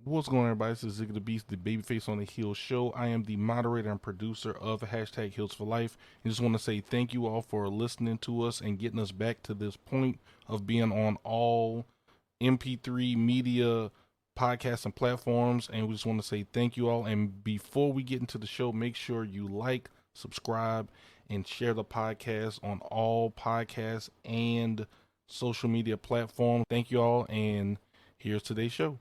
What's going on, everybody? This is Ziggy the Beast, the Babyface on the Heels show. I am the moderator and producer of hashtag Heels for Life. I just want to say thank you all for listening to us and getting us back to this point of being on all MP3 media podcasts and platforms. And we just want to say thank you all. And before we get into the show, make sure you like, subscribe, and share the podcast on all podcasts and social media platforms. Thank you all, and here's today's show.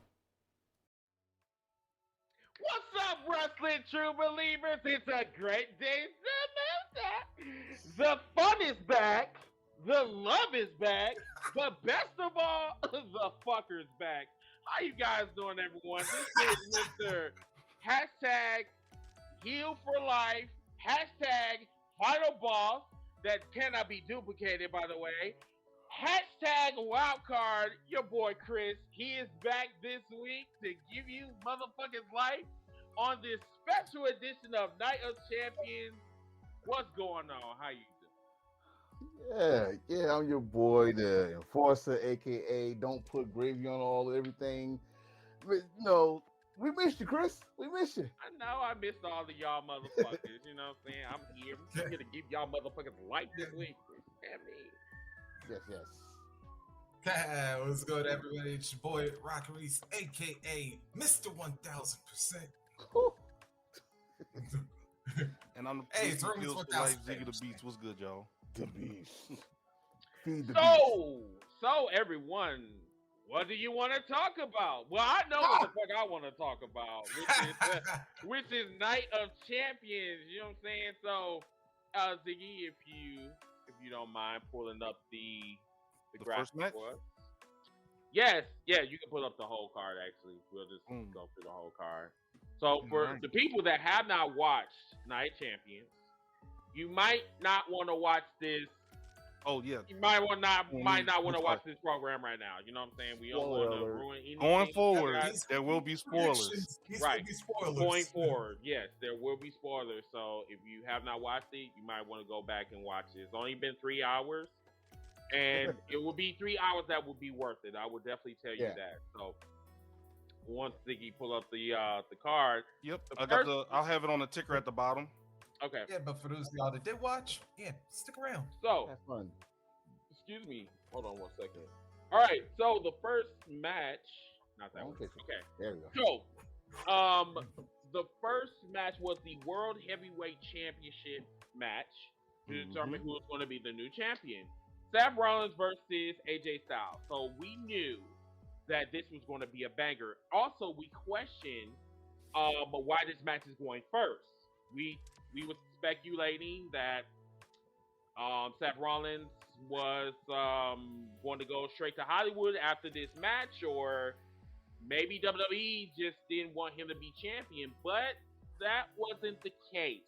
What's up, wrestling true believers? It's a great day to know that the fun is back, the love is back, but best of all, the fucker's back. How you guys doing, everyone? This is Mr. Hashtag Heal for Life, hashtag Final Boss that cannot be duplicated, by the way. Hashtag Wildcard, your boy Cris. He is back this week to give you motherfuckers life on this special edition of Night of Champions. What's going on? How you doing? Yeah, I'm your boy, the Enforcer, aka Don't Put Gravy on All Everything. But, we missed you, Cris. We missed you. I know I missed all of y'all motherfuckers. You know what I'm saying? I'm here. I'm here to give y'all motherfuckers life this week. Damn me. Yes. What's good, everybody? It's your boy Rockin Reese, aka Mr. 1000%. And I'm the hey, Feels for Life, Ziggy the Beast. What's good, y'all? The Beast. So everyone, what do you want to talk about? Well, I know what the fuck I want to talk about, which is Night of Champions. You know what I'm saying? So, Ziggy, if you don't mind pulling up the first match? Yes, yeah, you can pull up the whole card. Actually, we'll just go through the whole card. So for the people that have not watched Night Champions, you might not want to watch this. Oh yeah, you might not want to watch this program right now. You know what I'm saying? We don't want to ruin anything. Going forward, there will be spoilers. Right. Going forward, yes, there will be spoilers. So if you have not watched it, you might want to go back and watch it. It's only been 3 hours. And it will be 3 hours that will be worth it. I will definitely tell you that. So once Ziggy pull up the card. Yep. I'll have it on the ticker at the bottom. Okay. Yeah, but for those of y'all that did watch, stick around. So have fun. Excuse me. Hold on 1 second. All right. So the first match, not that one. Okay. There we go. So the first match was the World Heavyweight Championship match to determine who is going to be the new champion. Seth Rollins versus AJ Styles. So we knew that this was going to be a banger. Also, we questioned why this match is going first. We were speculating that Seth Rollins was going to go straight to Hollywood after this match, or maybe WWE just didn't want him to be champion. But that wasn't the case,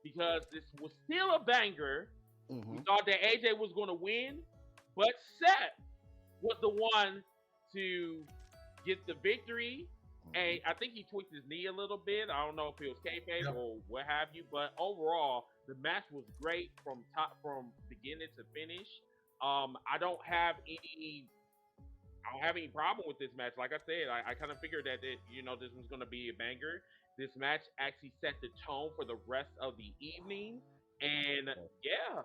because this was still a banger. We thought that AJ was going to win, but Seth was the one to get the victory. And I think he tweaked his knee a little bit. I don't know if it was kayfabe or what have you, but overall, the match was great from beginning to finish. I don't have any problem with this match. Like I said, I kind of figured that this was going to be a banger. This match actually set the tone for the rest of the evening. And yeah,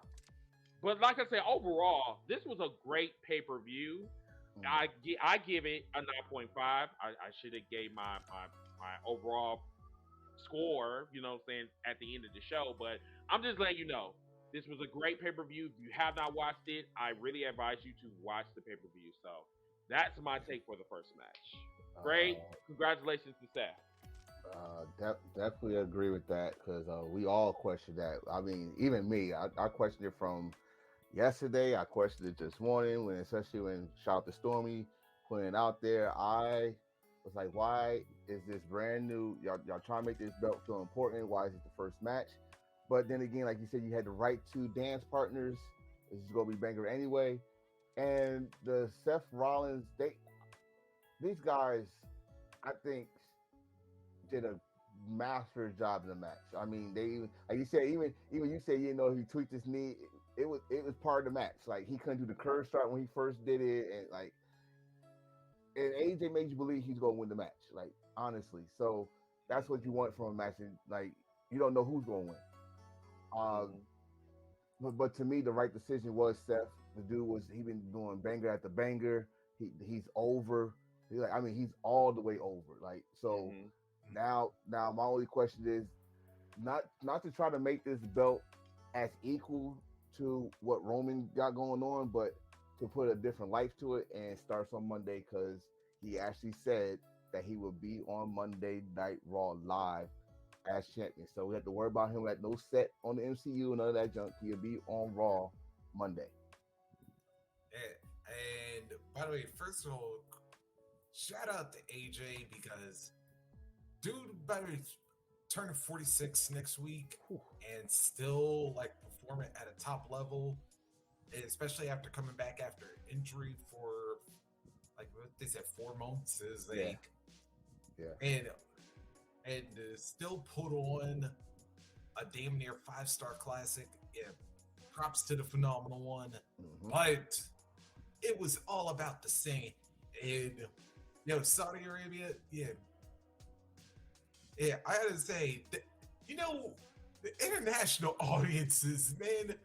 but like I said, overall, this was a great pay-per-view. I give it a 9.5. I should have gave my overall score, you know what I'm saying, at the end of the show. But I'm just letting you know, this was a great pay-per-view. If you have not watched it, I really advise you to watch the pay-per-view. So that's my take for the first match. Great. Congratulations to Seth. Definitely agree with that, because we all question that. I mean, even me, I questioned it from yesterday. I questioned it this morning, especially when shout out to Stormy putting it out there. I was like, why is this brand new? Y'all trying to make this belt feel important? Why is it the first match? But then again, like you said, you had the right two dance partners. This is gonna be banger anyway. And the Seth Rollins, these guys, I think, did a master job in the match. I mean, they even, like you said, even you said, he tweaked his knee. It was part of the match. Like, he couldn't do the curve start when he first did it, and like and AJ made you believe he's gonna win the match. Like honestly, so that's what you want from a match. And like you don't know who's gonna win. But to me, the right decision was Seth. The dude he been doing banger after banger. He's over. He's all the way over. Like so. Now my only question is not to try to make this belt as equal to what Roman got going on, but to put a different life to it, and starts on Monday because he actually said that he will be on Monday Night Raw live as champion. So we have to worry about him at no set on the MCU and none of that junk. He'll be on Raw Monday. And by the way, first of all, shout out to AJ because dude better turning 46 next week and still like performing at a top level, especially after coming back after injury for like what they said 4 months is like and still put on a damn near 5-star classic. Yeah, props to the phenomenal one. But it was all about the same. And Saudi Arabia, I had to say, the international audiences, man,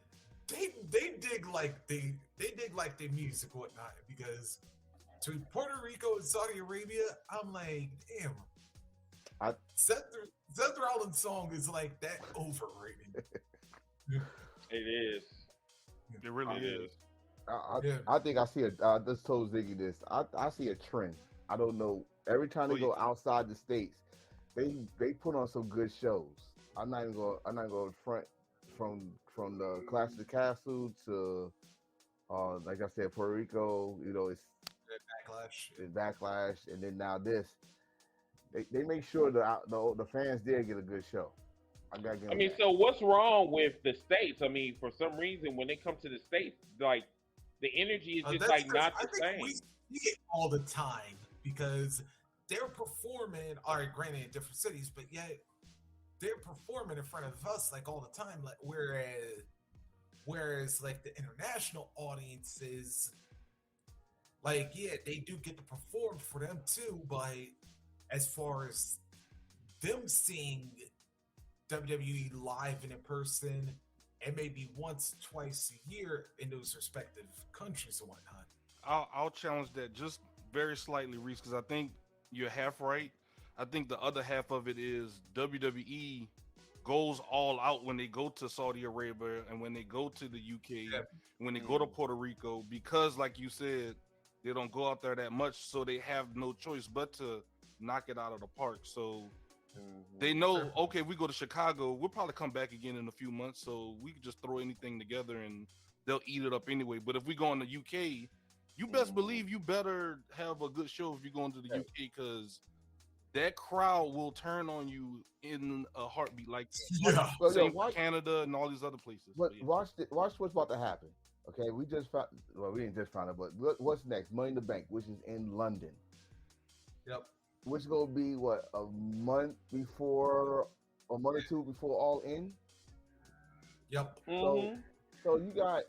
they dig like they dig like their music and whatnot, because to Puerto Rico and Saudi Arabia, I'm like, damn. Seth Rollins' song is like that overrated. It is. It really is. I think I see I just told Ziggy this. I see a trend. I don't know. Every time they go outside the states, they put on some good shows. I'm not going front from the Clash of the Castle to like I said, Puerto Rico. It's backlash, and then now this. They make sure the fans there get a good show. So what's wrong with the States? I mean, for some reason, when they come to the States, like the energy is just like not the same. We see it all the time because they're performing. All right, granted in different cities, but yet they're performing in front of us like all the time. Like whereas like the international audiences, like they do get to perform for them too, but as far as them seeing WWE live and in person, and maybe once, twice a year in those respective countries and whatnot. I'll challenge that just very slightly, Reese, because I think you're half right. I think the other half of it is WWE goes all out when they go to Saudi Arabia and when they go to the UK, when they go to Puerto Rico, because like you said, they don't go out there that much, so they have no choice but to knock it out of the park. So they know, okay, we go to Chicago, we'll probably come back again in a few months, so we can just throw anything together and they'll eat it up anyway. But if we go in the UK, you best believe you better have a good show if you're going to the UK, because that crowd will turn on you in a heartbeat, like Canada and all these other places. But watch what's about to happen. Okay, we didn't just find it, but what's next? Money in the Bank, which is in London. Yep. Which is gonna be what, a month or two before All In. Yep. So you got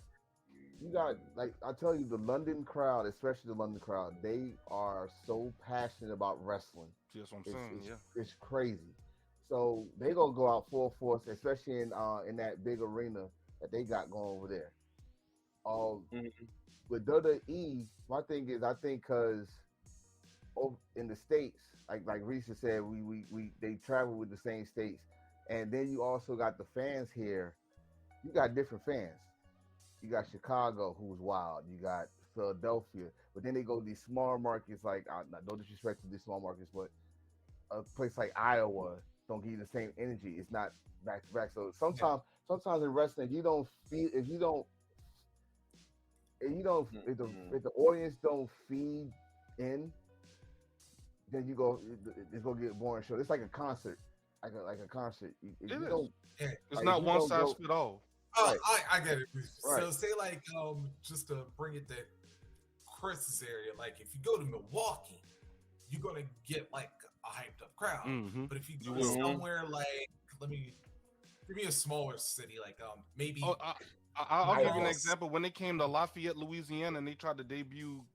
like I tell you, the London crowd, especially the London crowd, they are so passionate about wrestling. That's what I'm saying. It's crazy. So they gonna go out full force, especially in that big arena that they got going over there. With WWE, my thing is, I think because in the States, like Reese said, they travel with the same states, and then you also got the fans here. You got different fans. You got Chicago, who's wild. You got Philadelphia, but then they go to these small markets. Like, no disrespect to these small markets, but a place like Iowa don't give you the same energy. It's not back to back. So sometimes in wrestling, if the audience don't feed in, then it's gonna get a boring show. It's like a concert, like a concert. It's not one size fit all. Right. I get it. Right. So say like just to bring it to Chris's area, like if you go to Milwaukee, you're gonna get like a hyped up crowd. But if you go somewhere like, give me a smaller city, like maybe. I'll give you an example. When they came to Lafayette, Louisiana, and they tried to debut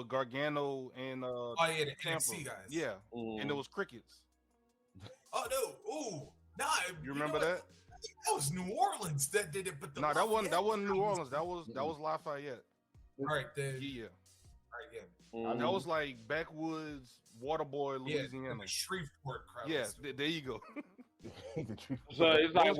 Gargano and Oh yeah, the Ciampa. NXT guys. Yeah, and it was crickets. Oh no! Ooh, nah. You remember know that? what? I think that was New Orleans that did it, but No, that wasn't New Orleans. That was Lafayette. All right, then. Yeah. All right, yeah. That was like backwoods Waterboy, Louisiana. Yeah, Shreveport crowd. Yeah, there you go. So it's like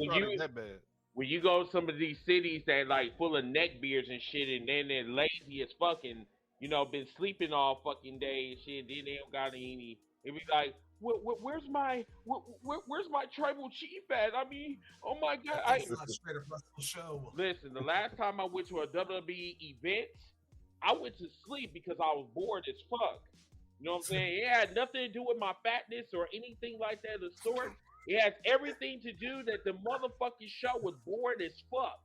when you go to some of these cities that like full of neck beards and shit, and then they're lazy as fucking, you know, been sleeping all fucking day and shit. Then they don't got any. It be like, where's my tribal chief at? I mean, oh my god! It's not straight up wrestling show. Listen, the last time I went to a WWE event, I went to sleep because I was bored as fuck. You know what I'm saying? It had nothing to do with my fatness or anything like that of the sort. It has everything to do that the motherfucking show was bored as fuck.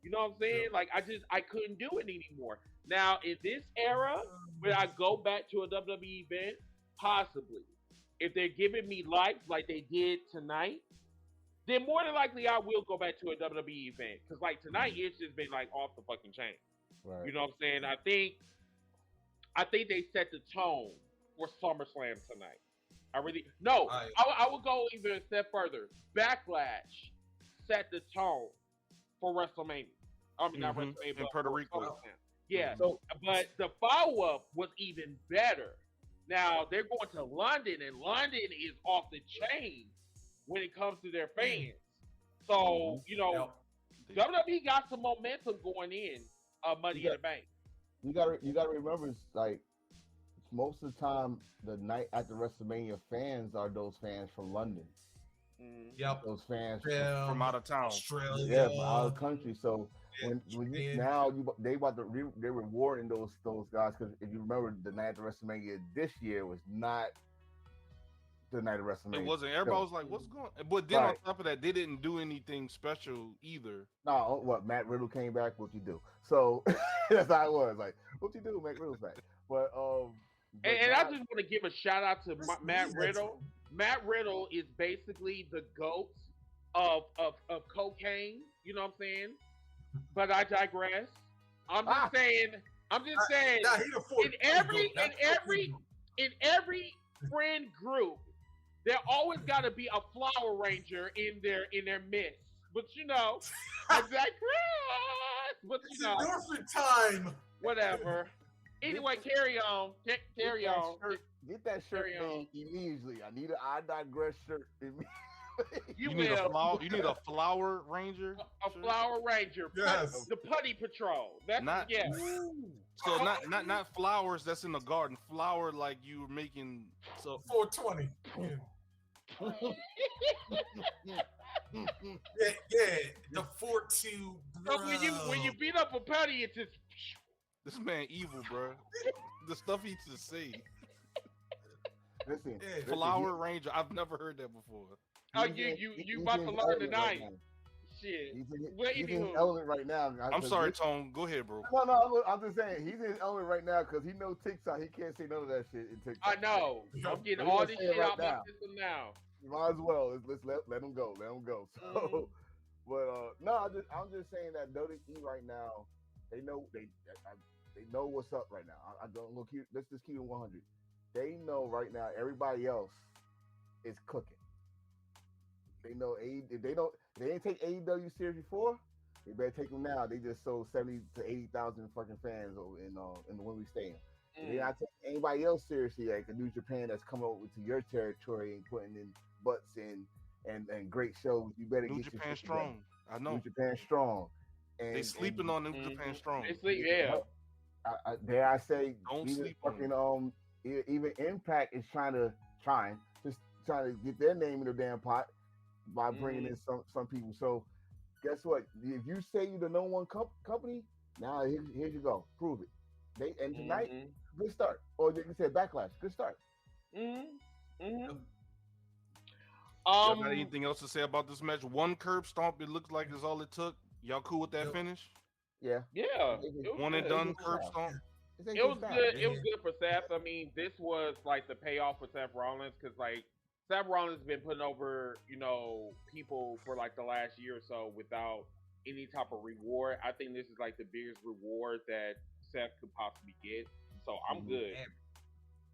You know what I'm saying? Like I couldn't do it anymore. Now in this era, when I go back to a WWE event, possibly. If they're giving me life like they did tonight, then more than likely I will go back to a WWE event. Cause like tonight it's just been like off the fucking chain. Right. You know what I'm saying? I think they set the tone for SummerSlam tonight. I would go even a step further. Backlash set the tone for WrestleMania. I mean, not WrestleMania, in Puerto Rico. Yeah, but the follow-up was even better. Now, they're going to London, and London is off the chain when it comes to their fans. So, you know, WWE got some momentum going in Money in the Bank. You gotta remember, it's like, most of the time, the night after WrestleMania fans are those fans from London. Yep. Those fans from out of town. Australia. Yeah, from out of the country. So they're rewarding those guys, because if you remember, the night after WrestleMania this year was not the night of WrestleMania. It wasn't. Everybody was like, "What's going?" But then on top of that, they didn't do anything special either. No, what, Matt Riddle came back? What you do? So that's how it was. Like, what you do? Matt Riddle's back. But and I just want to give a shout out to Matt Riddle. Matt Riddle is basically the GOAT of cocaine. You know what I'm saying? But I digress. I'm just saying. In every friend group, there always got to be a flower ranger in their midst. But you know, I digress. But you know, Endorphin time. Whatever. Anyway, carry on. Carry on. Get that shirt made immediately. I need an I digress shirt immediately. You need a flower. You need a flower ranger. A flower ranger. Yes. The putty patrol. That's not. Yeah. So not flowers that's in the garden. Flower like you were making. So 420. Yeah. The 4-2. So when you beat up a putty, it's just. This man evil, bro. The stuff he just say. Listen, flower ranger. I've never heard that before. Oh, you about to learn tonight. Shit. He's in his element right now. I'm sorry, Tone. Go ahead, bro. No, I'm just saying he's in his element right now because he knows TikTok. He can't say none of that shit in TikTok. I know. I'm getting all this shit out my system now. You might as well. Let's let him go. Let him go. So, but no, I'm just saying that WWE right now, they know what's up right now. I don't look here. Let's just keep it 100. They know right now everybody else is cooking. They know if they didn't take AEW serious before, they better take them now. They just sold 70 to 80,000 fucking fans in the Wembley Stadium. They're not taking anybody else seriously, like a New Japan that's coming over to your territory and putting in butts and great shows. You better New get Japan strong. I know. New Japan strong. And they sleeping on New Japan strong. They sleep, yeah. Dare I say, don't even sleep fucking even Impact is trying to get their name in the damn pot by bringing in some people. So guess what? If you say you're the number one company, now here you go, prove it. Tonight, good start. Or you said Backlash, good start. Got anything else to say about this match? One curb stomp. It looks like is all it took. Y'all cool with that finish? Yeah. One and done curb stomp. It was good. It was good for Seth. I mean, this was like the payoff for Seth Rollins because like Seth Rollins has been putting over, people for like the last year or so without any type of reward. I think this is like the biggest reward that Seth could possibly get. So I'm good.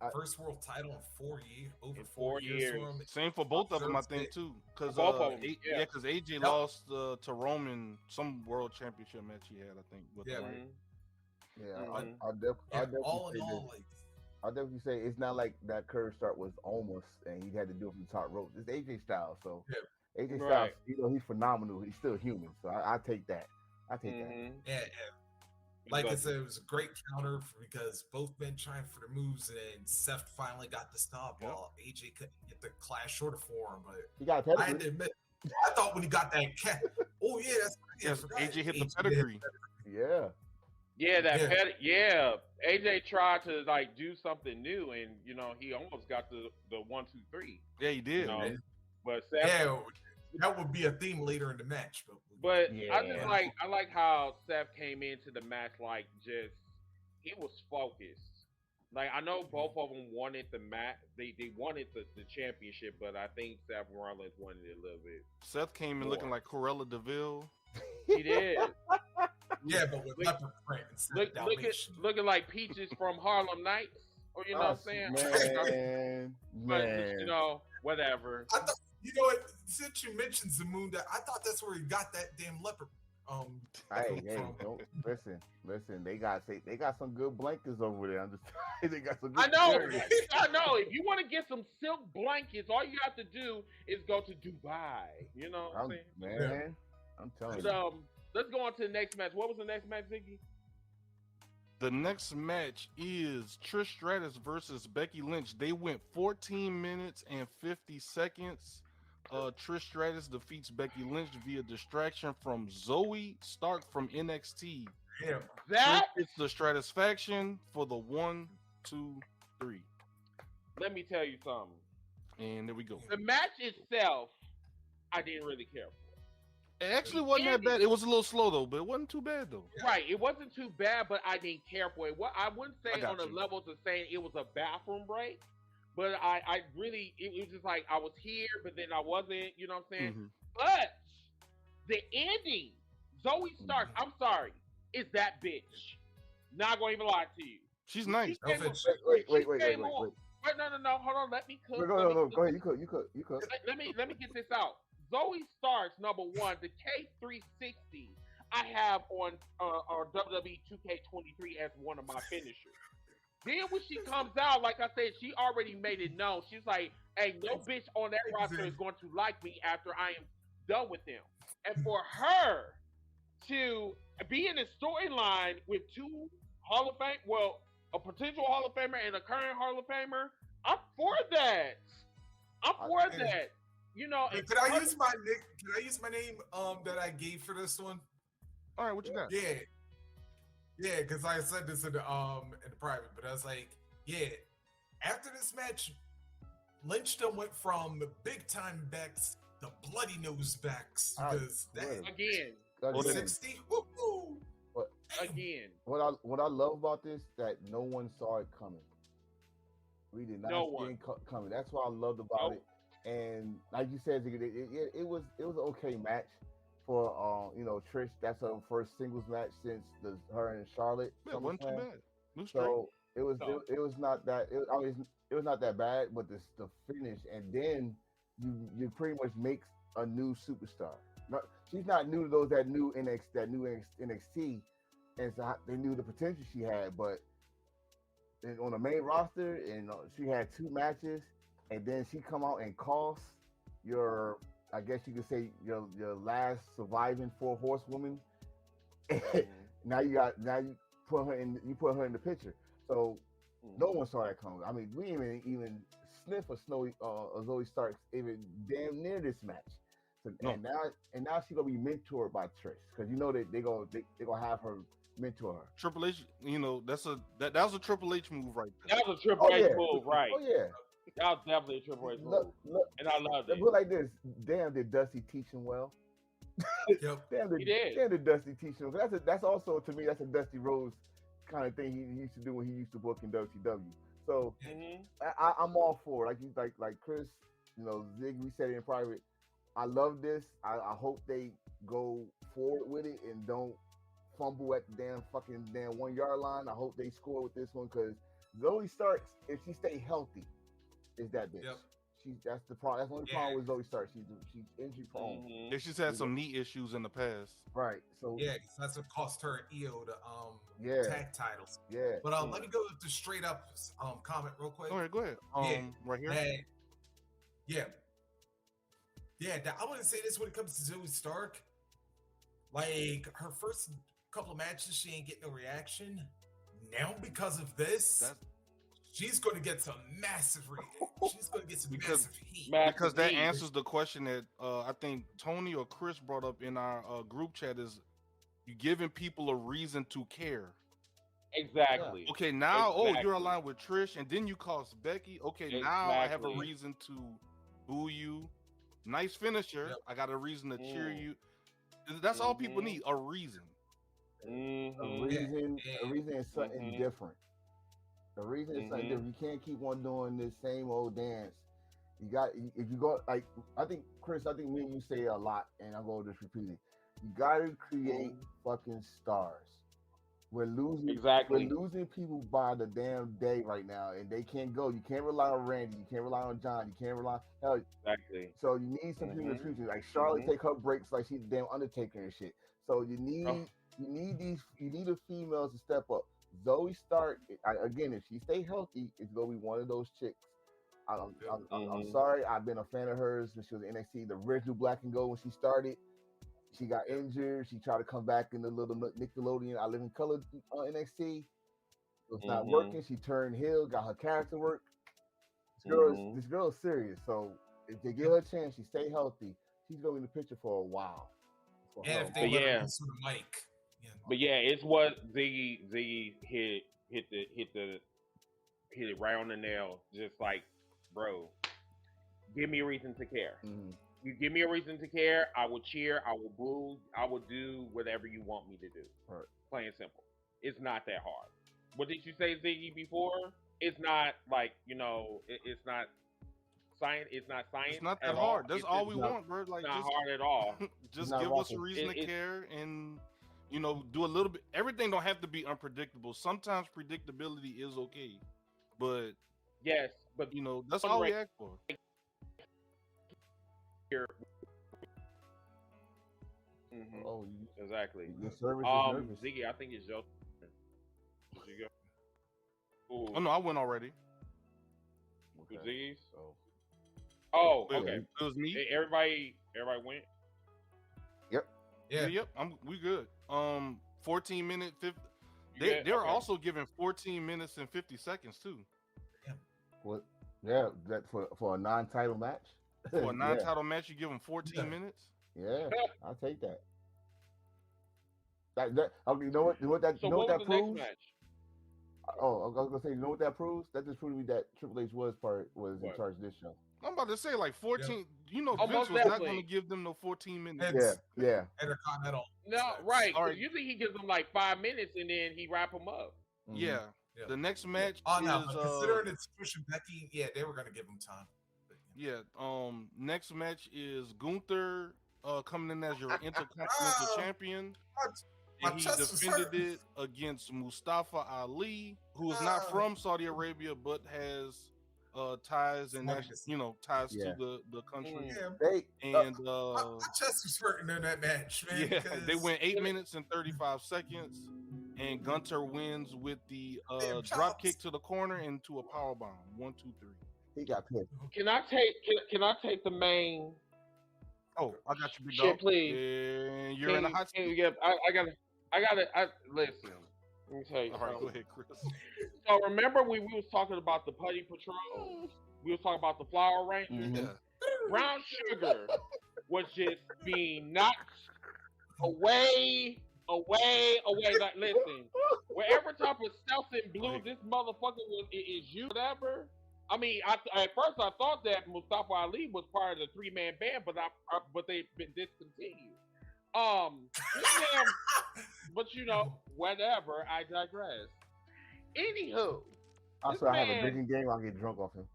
And first world title in 4 years, over In 4 years for him. Same for both of them, I think, too. Because both of them, because AJ lost to Roman some world championship match he had, I think. I'll definitely all say in all, this. like, I'll definitely say it's not like that curve start was almost and he had to do it from the top rope. It's AJ Styles, so AJ Styles, he's phenomenal. He's still human, so I take that. I take that. Yeah. Like I said, it was a great counter because both men trying for the moves, and Seth finally got the stop while AJ couldn't get the clash shorter for him. But he got I had to admit, I thought when he got that AJ hit the pedigree. AJ tried to like do something new, and he almost got the 1, 2, 3. Yeah, he did. But Seth, that would be a theme later in the match. But I like how Seth came into the match like he was focused. Like I know both of them wanted the match, they wanted the championship, but I think Seth Rollins wanted it a little bit. Seth came in looking like Cruella DeVille. He did. Yeah, but with leopard print instead of looking like Peaches from Harlem Nights, or you know what I'm saying? Man. Whatever. I thought, what? Since you mentioned Zamoon, I thought that's where he got that damn leopard. Hey, don't listen. They got some good blankets over there. I'm just they got some. I know. If you want to get some silk blankets, all you have to do is go to Dubai. You know what I'm saying? Man, I'm telling you. Let's go on to the next match. What was the next match, Ziggy? The next match is Trish Stratus versus Becky Lynch. They went 14 minutes and 50 seconds. Trish Stratus defeats Becky Lynch via distraction from Zoe Stark from NXT. Yeah, it's the Stratusfaction for the 1, 2, 3. Let me tell you something. And there we go. The match itself, I didn't really care for. It actually wasn't that bad. It was a little slow though, but it wasn't too bad though. Right, it wasn't too bad, but I didn't care for it. I wouldn't say on the levels of saying it was a bathroom break, but I really, it was just like I was here, but then I wasn't. You know what I'm saying? Mm-hmm. But the ending, Zoe Stark. I'm sorry, is that bitch? Not gonna even lie to you. She's nice. Wait. Wait, no. Hold on. Let me cook. No. Go ahead. You cook. Let me get this out. Zoe Stark's number one, the K360 I have on WWE 2K23 as one of my finishers. Then when she comes out, like I said, she already made it known. She's like, hey, no bitch on that roster is going to like me after I am done with them. And for her to be in a storyline with two Hall of Fame, a potential Hall of Famer and a current Hall of Famer, I'm for that. Can I use my name that I gave for this one? All right, what you got? Yeah, because I said this in the private, but I was like, after this match, Lynch done went from the big time backs to bloody nose backs because again 60. Again. What I love about this that no one saw it coming. We did not see it coming. That's what I loved about it. And like you said, it was an okay match for Trish. That's her first singles match since her and Charlotte. It wasn't too bad. So it was not that. It was not that bad, but the finish, and then you pretty much make a new superstar. She's not new to that new NXT, and so they knew the potential she had. But on the main roster, and she had 2 matches. And then she come out and cost I guess you could say your last surviving 4 horsewoman. Now you put her in the picture. So no one saw that coming. I mean, we didn't even sniff a Zoe Stark even damn near this match. So, and now she's gonna be mentored by Trish because they gonna have her mentor her. Triple H, that was a Triple H move right there. That was a Triple H move, right? Oh yeah. That was definitely a Triple H move. And I loved it. Put like this. Damn, did Dusty teach him well? Yep. Damn, did Dusty teach him? That's also, to me, that's a Dusty Rhodes kind of thing he used to do when he used to book in WCW. So I'm all for it. Like Chris, Zig, we said it in private. I love this. I hope they go forward with it and don't fumble at the damn 1 yard line. I hope they score with this one because Zoe Starks, if she stay healthy, is that bitch. Yep. That's the problem. That's the only problem with Zoe Starks. She's injury prone. Mhm. Yeah, she's had some knee issues in the past. Right. So Yeah, 'cause that's what cost her and EO Yeah. the tag titles. yeah. But let me go with the straight up comment real quick. All right, go ahead. Right here. And, yeah. I wouldn't say this when it comes to Zoe Stark. Like her first couple of matches, she ain't getting no reaction. Now because of this, she's going to get some massive she's going to get some massive heat. Because that answers the question that I think Tony or Chris brought up in our group chat is you giving people a reason to care. Exactly. Okay, now you're aligned with Trish, and then you cost Becky. Okay, now I have a reason to boo you. Nice finisher. Yep. I got a reason to cheer you. That's all people need, a reason. A reason is something different. The reason is something different. You can't keep on doing this same old dance. You got if you go like I think Chris, me and you say a lot, and I'm going to just repeat it. You got to create fucking stars. We're losing people by the damn day right now, and they can't go. You can't rely on Randy. You can't rely on John. You can't rely on Exactly. So you need some people in the future, like Charlotte take her breaks like she's the damn Undertaker and shit. So you need the females to step up. Zoe Stark again, if she stay healthy, it's gonna be one of those chicks. I'm sorry, I've been a fan of hers when she was in NXT, the original Black and Gold when she started. She got injured. She tried to come back in the little Nickelodeon I Live in Color NXT. It's not working. She turned heel, got her character work. This girl is serious. So if they give her a chance, she stay healthy. She's gonna be in the picture for a while. And if they let her listen to the mic. But yeah, it's what Ziggy hit it right on the nail. Just like, bro, give me a reason to care. You give me a reason to care, I will cheer, I will boo, I will do whatever you want me to do. Right. Plain and simple. It's not that hard. What did you say, Ziggy, before? It's not like, it's not science. It's not science. It's not that hard. That's all we want, bro. Like, it's not hard at all. Just give us a reason to care and, do a little bit. Everything don't have to be unpredictable. Sometimes predictability is okay. But, yes, but, that's all we ask for. Exactly. The service is Ziggy, I think it's your turn. Did you go? Oh no, I went already. Okay. Ziggy's? Oh, okay. It was me. Everybody went. Yep. Yeah. Yep. We good. 14 minute 50. They're also giving 14 minutes and 50 seconds too. What? Yeah, that for a non-title match. For a non-title match, you give them 14 minutes. Yeah, I'll take that. Okay, you know what that proves? Next match? Oh, I was gonna say, you know what that proves? That just proved to me that Triple H was in charge of this show. I'm about to say like 14. Yeah. Vince was not going to give them no 14 minutes. Yeah. Intercontinental. No, right. You think he gives them like 5 minutes and then he wrap them up? Yeah. The next match is considering it's Trish and Becky, they were going to give him time. Next match is Gunther coming in as your Intercontinental Champion. And he defended it against Mustafa Ali, who is not from Saudi Arabia but has ties and ties to the country. My chest was hurting in that match, man. Yeah, they went 8 minutes and 35 seconds, and Gunther wins with the drop kick to the corner into a power bomb. 1, 2, 3. He got pissed. Can I take the main? Oh, I got you, big shit, dog. please. And you're in the hot seat. I gotta listen. Let me tell you. All right, go ahead, Chris. So remember we was talking about the Putty Patrol? We was talking about the Flower Rangers. Yeah. Brown Sugar was just being knocked away. Like, listen, whatever type of stealth and blue this motherfucker is you, whatever. I mean, at first I thought that Mustafa Ali was part of the 3-man band, but they've been discontinued. But whatever. I digress. Anywho, also I have a drinking game. I'll get drunk off him.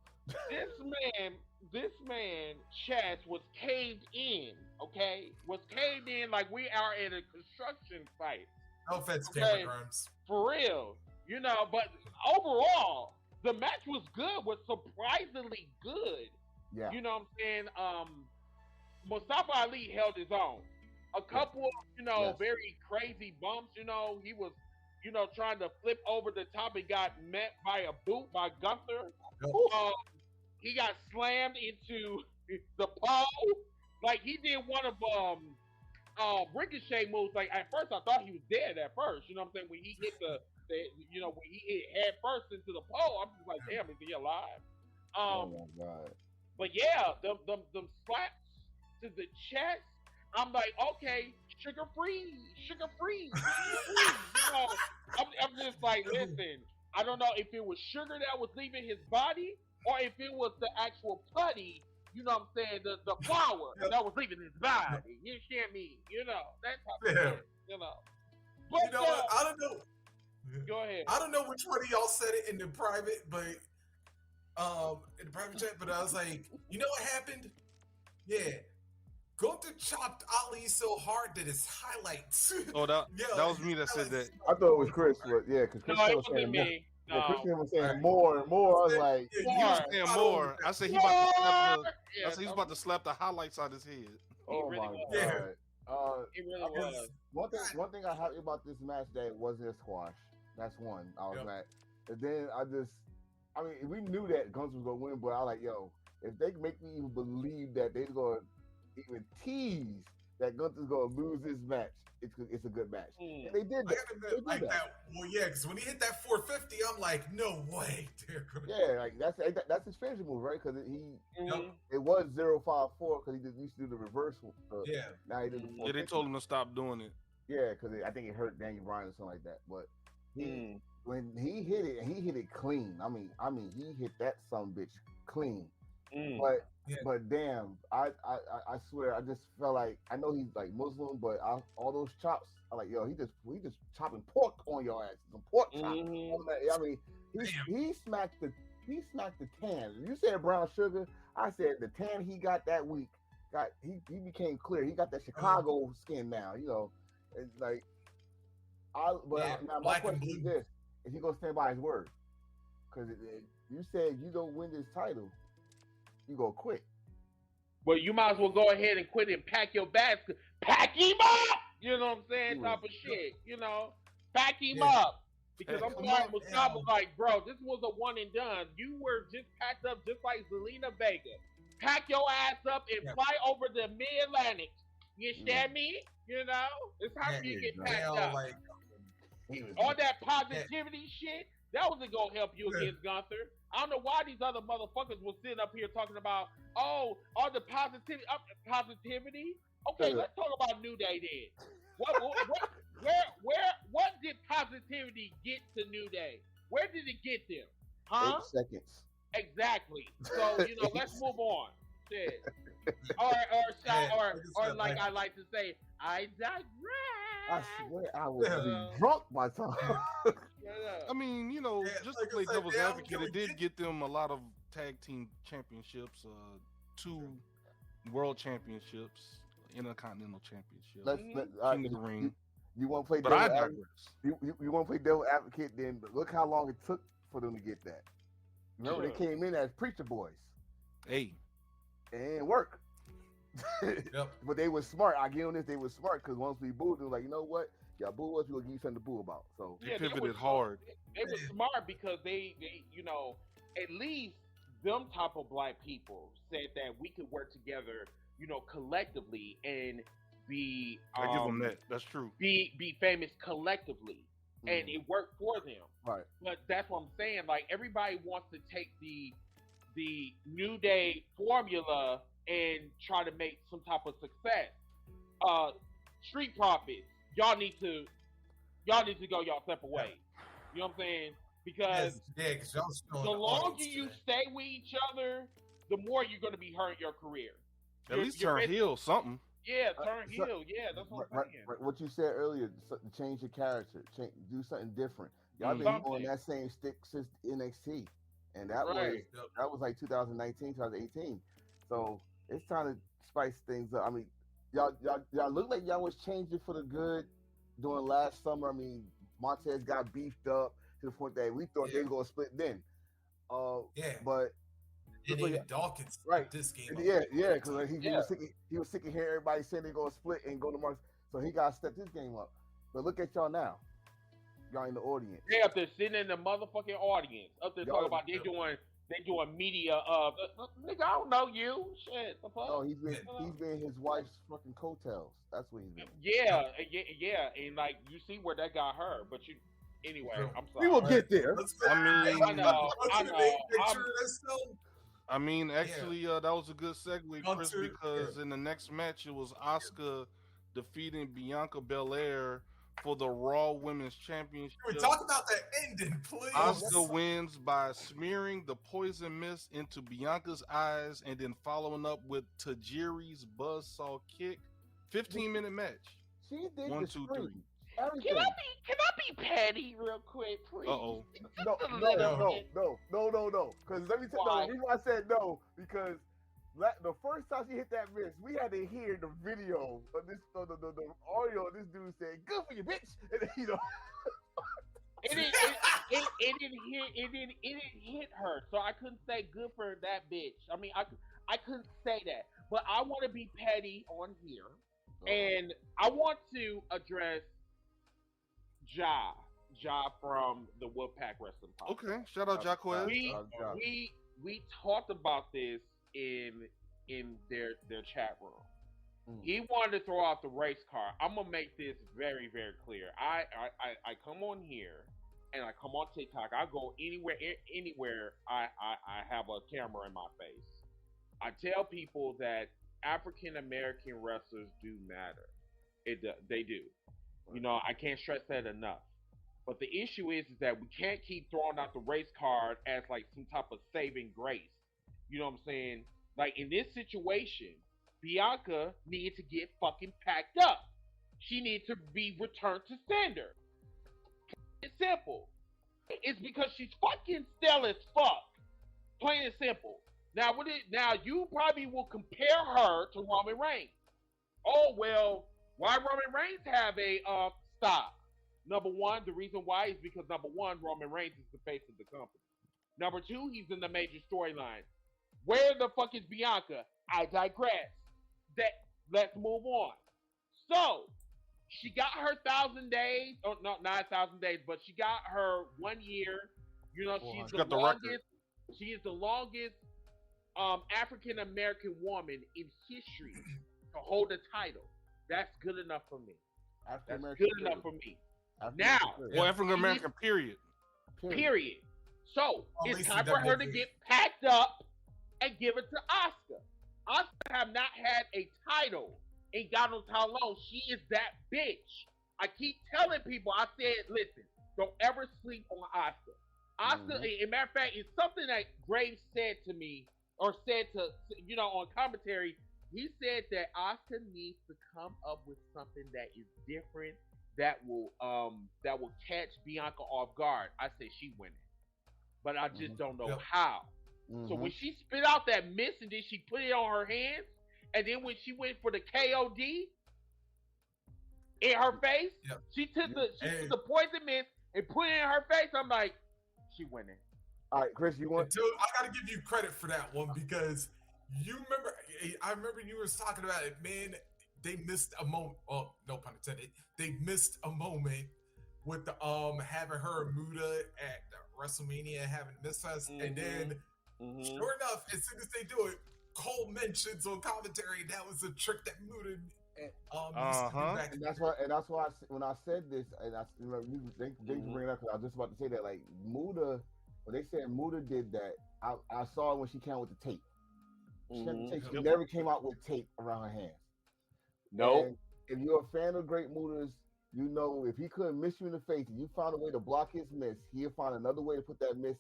This man chest was caved in. Okay, was caved in like we are at a construction site. No offense, Okay. Cameron Grimes. For real. You know, but overall, the match was good, was surprisingly good. Yeah. You know what I'm saying? Mustafa Ali held his own. A couple of, very crazy bumps, he was, trying to flip over the top and got met by a boot by Gunther. He got slammed into the pole. Like, he did one of Ricochet moves. Like, at first I thought he was dead at first. You know what I'm saying? When he hit when he hit head first into the pole, I'm just like, damn, is he alive? Oh my God. But yeah, them slaps to the chest. I'm like, okay, sugar free. I'm just like, listen, I don't know if it was sugar that was leaving his body or if it was the actual putty, you know what I'm saying, the flour that was leaving his body. You understand me? That's how But, what? I don't know. Go ahead. I don't know which one of y'all said it in the private, but in the private chat, but I was like, you know what happened? Yeah. Gunther chopped Ali so hard that his highlights. Oh, that was me that said that. I thought it was Chris, but yeah, because Chris was saying me. No. Yeah, Chris was saying more and more. I was like, he was saying more. I said he's about to slap the highlights on his head. Oh really my was. God. It really was. One thing I happy about this match that it wasn't a squash. That's one. I was mad. And then we knew that Gunther was gonna win, but I was like, yo, if they make me even believe that they're gonna even tease that Gunther's gonna lose this match, it's a good match. And they did that. Well, yeah, because when he hit that 450, I'm like, no way. Yeah, like that's his finishing move, right? Because it was 054 because he used to do the reverse. Now he did the 450. Yeah, they told him to stop doing it. Yeah, because I think it hurt Daniel Bryan or something like that. But when he hit it, and he hit it clean. I mean, he hit that son bitch clean. But damn, I swear, I just felt like, I know he's like Muslim, but all those chops, I'm like, yo, he just chopping pork on your ass, some pork chops. I mean, he smacked the tan. You said brown sugar, I said the tan he got that week he became clear. He got that Chicago skin now, It's like, now my question is this: is he gonna stand by his word? Because you said you don't win this title, you go quit. Well, you might as well go ahead and quit and pack your bags. Pack him up! You know what I'm saying? Type of shit. Pack him up. Because I'm sorry, Mustafa was like, bro, this was a one and done. You were just packed up just like Zelina Vega. Pack your ass up and fly over the mid-Atlantic. You understand me? It's time for you to get packed up. All that positivity shit, that wasn't going to help you against Gunther. I don't know why these other motherfuckers were sitting up here talking about, all the positivity. Okay, let's talk about New Day then. What did positivity get to New Day? Where did it get them? 8 seconds. Exactly. So let's move on. Shit. Or like I like to say, I digress. I swear I was drunk by the time. I mean, just to play devil's advocate, it did get them a lot of tag team championships, 2 world championships, Intercontinental Championship, King of the Ring. You want to play devil's advocate? You want to play devil's advocate? Then look how long it took for them to get that. Remember, they came in as preacher boys. Hey, it didn't work. But they were smart. I give them this. They were smart because once we booed, they were like, you know what? Y'all boo us, we'll give you something to boo about. So they pivoted hard. They were smart because they at least them type of black people said that we could work together, collectively and be. I give them that. That's true. Be famous collectively, and it worked for them. Right. But that's what I'm saying. Like, everybody wants to take the New Day formula and try to make some type of success. Street Profits, y'all need to go y'all separate ways. You know what I'm saying? Because the longer you stay with each other, the more you're going to be hurting your career. At least turn heel something. Yeah, turn heel. Yeah, that's what I'm saying. What you said earlier, change your character, do something different. Y'all been on that same stick since NXT, and that was like 2019, 2018. So it's time to spice things up. I mean, y'all look like y'all was changing for the good during last summer. I mean, Montez got beefed up to the point that we thought they were going to split then. But and even Dawkins right this game. Yeah, because he was sick of hearing everybody saying they're going to split and go to March. So he got to step this game up. But look at y'all now. Y'all in the audience. They up there sitting in the motherfucking audience. Up there talking about they doing media of nigga, I don't know you. Shit. The fuck? No, he's been his wife's fucking coattails. That's what he's been. Yeah. And like you see where that got her, but you anyway, I'm sorry. We will get there. I mean, actually, that was a good segue, Chris, because in the next match it was Asuka defeating Bianca Belair for the Raw Women's Championship. Can we talk about that ending, please? Asuka wins by smearing the poison mist into Bianca's eyes and then following up with Tajiri's buzzsaw kick. 15-minute match. She did 1, 2, 3. Can I be petty real quick, please? Uh-oh. No. Because let me tell you, the reason why I said no, because the first time she hit that miss, we had to hear the video of this, the audio of this dude saying, "Good for you, bitch." And you know, it didn't hit her, so I couldn't say good for that bitch. I mean, I couldn't say that, but I want to be petty on here, and I want to address Ja from the Wolfpack Wrestling Podcast. Okay, shout out Jacquez. We talked about this in their chat room. He wanted to throw out the race car. I'm gonna make this very, very clear. I come on here and I come on TikTok. I go anywhere I have a camera in my face. I tell people that African American wrestlers do matter. They do. You know, I can't stress that enough. But the issue is that we can't keep throwing out the race card as like some type of saving grace. You know what I'm saying? Like in this situation, Bianca needed to get fucking packed up. She needs to be returned to sender. It's simple. It's because she's fucking stale as fuck. Plain and simple. Now you probably will compare her to Roman Reigns. Oh well, why Roman Reigns have a stop? Number one, the reason why is because number one, Roman Reigns is the face of the company. Number two, he's in the major storyline. Where the fuck is Bianca? I digress. Let's move on. So, she got her 1,000 days. Oh, no, not 1,000 days, but she got her 1 year. You know, she's the longest. She is the longest African American woman in history to hold a title. That's good enough for me. That's good enough for me. African American, period. So it's time for her to get packed up and give it to Asuka. Asuka have not had a title in God knows how long. She is that bitch. I keep telling people, I said, listen, don't ever sleep on Asuka. Asuka, in matter of fact, it's something that Graves said to me, or said to, on commentary. He said that Asuka needs to come up with something that is different, that will catch Bianca off guard. I say she winning, but I just don't know how. So when she spit out that mist and then she put it on her hands, and then when she went for the KOD in her face, she took the poison mist and put it in her face. I'm like, she winning. All right, Chris, you want? Dude, I gotta give you credit for that one because I remember you were talking about it, man. They missed a moment. Well, no pun intended. They missed a moment with the having her Muda at WrestleMania, having missed us, and then sure enough, as soon as they do it, Cole mentions on commentary that was a trick that Muda used to do back. And that's why when I said this, and they bring it up because I was just about to say that, like Muda, when they said Muda did that, I saw it when she came out with the tape. She never came out with tape around her hands. Nope. And if you're a fan of Great Muda's, you know if he couldn't miss you in the face and you found a way to block his miss, he'll find another way to put that miss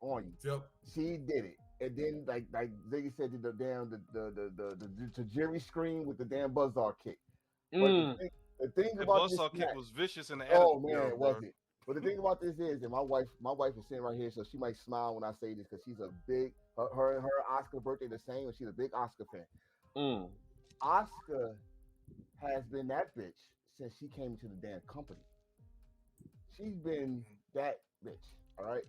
on you. Yep. She did it. And then like Ziggy said, the Tajiri scream with the damn buzzsaw kick. But the thing about this buzzsaw kick match, was vicious in the oh man, was it? But the thing about this is, and my wife is sitting right here, so she might smile when I say this because she's a big her Oscar birthday the same, and she's a big Oscar fan. Oscar has been that bitch since she came into the damn company. She's been that bitch. All right.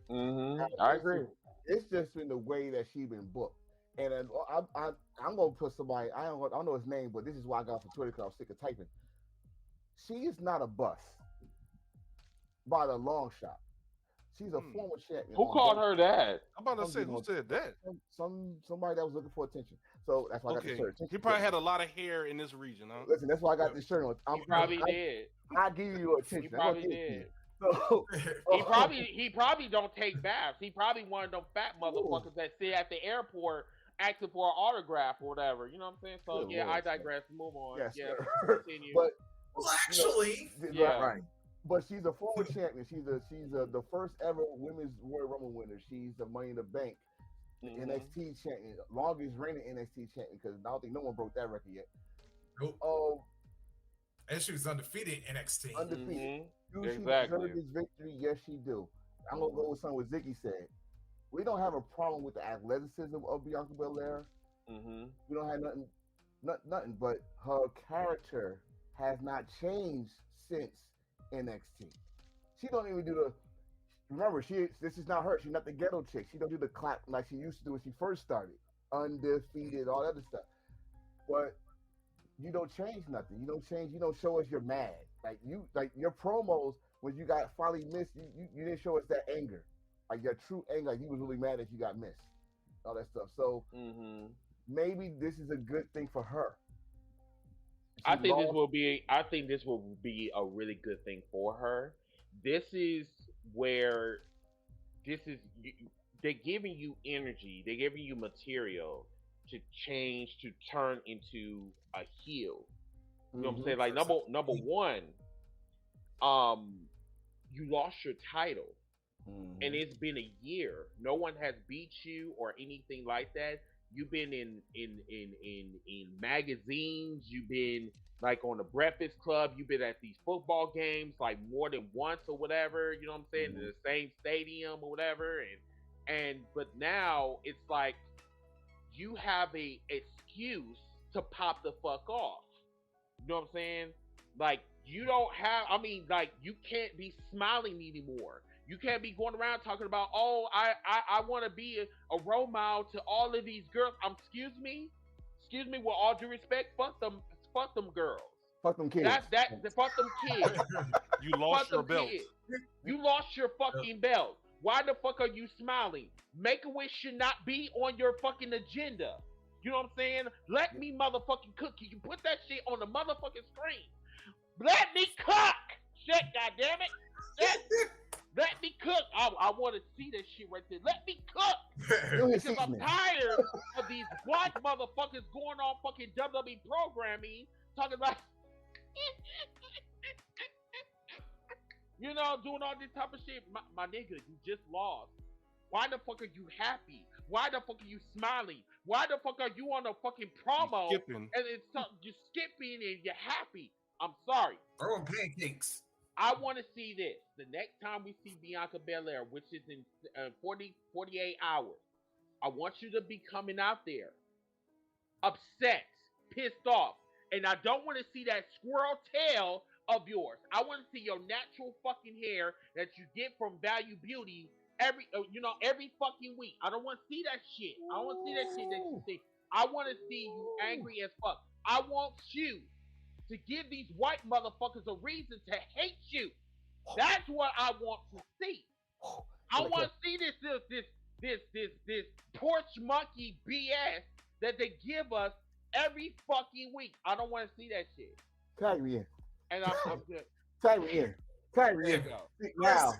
I agree. It's just been the way that she's been booked. And I'm gonna put somebody. I don't know his name, but this is why I got for Twitter because I was sick of typing. She is not a bust by the long shot. She's a former champion. Who called her that? I'm about to say, who said that? Somebody that was looking for attention. So that's why I got the shirt. He probably had a lot of hair in this region, huh? Listen, that's why I got this shirt on. He probably did. I give you attention. He probably did. So, he probably don't take baths. He probably one of them fat motherfuckers that sit at the airport asking for an autograph or whatever. You know what I'm saying? So yeah, I digress. Move on. Yes, yeah, continue. But actually, right. But she's a former champion. She's the first ever women's Royal Rumble winner. She's the Money in the Bank, the NXT champion, longest reigning NXT champion. Because I don't think no one broke that record yet. Nope. And she was undefeated in NXT. Undefeated. Do she Exactly. deserve this victory? Yes, she do. I'm gonna go with something what Ziggy said. We don't have a problem with the athleticism of Bianca Belair. We don't have nothing, but her character has not changed since NXT. She don't even do the. Remember, this is not her. She's not the ghetto chick. She don't do the clap like she used to do when she first started. Undefeated, all that other stuff. But you don't change nothing. You don't change. You don't show us you're mad. Like your promos when you got finally missed. You didn't show us that anger, like your true anger. Like you was really mad that you got missed. All that stuff. So maybe this is a good thing for her. I think this will be a really good thing for her. This is where they're giving you energy. They're giving you material to change, to turn into a heel. You know what I'm saying? Like number one, you lost your title, and it's been a year. No one has beat you or anything like that. You've been in magazines. You've been like on the Breakfast Club. You've been at these football games like more than once or whatever. You know what I'm saying? In the same stadium or whatever. But now it's like you have a excuse to pop the fuck off. You know what I'm saying? Like you don't have. I mean, like you can't be smiling anymore. You can't be going around talking about, oh, I want to be a role model to all of these girls. Excuse me, with all due respect, fuck them girls. Fuck them kids. Fuck them kids. You lost your belt. You lost your fucking belt. Why the fuck are you smiling? Make-A-Wish should not be on your fucking agenda. You know what I'm saying? Let me motherfucking cook. You can put that shit on the motherfucking screen. Let me cook. Shit, goddammit. Let me cook. I want to see that shit right there. Let me cook. Because I'm tired of these black motherfuckers going on fucking WWE programming talking about, you know, doing all this type of shit. My nigga, you just lost. Why the fuck are you happy? Why the fuck are you smiling? Why the fuck are you on a fucking promo? You're skipping and you're happy. I'm sorry. Throwing pancakes. I want to see this. The next time we see Bianca Belair, which is in 48 hours, I want you to be coming out there upset, pissed off. And I don't want to see that squirrel tail of yours. I want to see your natural fucking hair that you get from Value Beauty every fucking week. I don't want to see that shit. I don't want to see that shit that you see. I want to see you angry as fuck. I want you to give these white motherfuckers a reason to hate you. That's what I want to see. I want to see this porch monkey BS that they give us every fucking week. I don't want to see that shit. Tag me in. And I'm good. Tag me in. Now,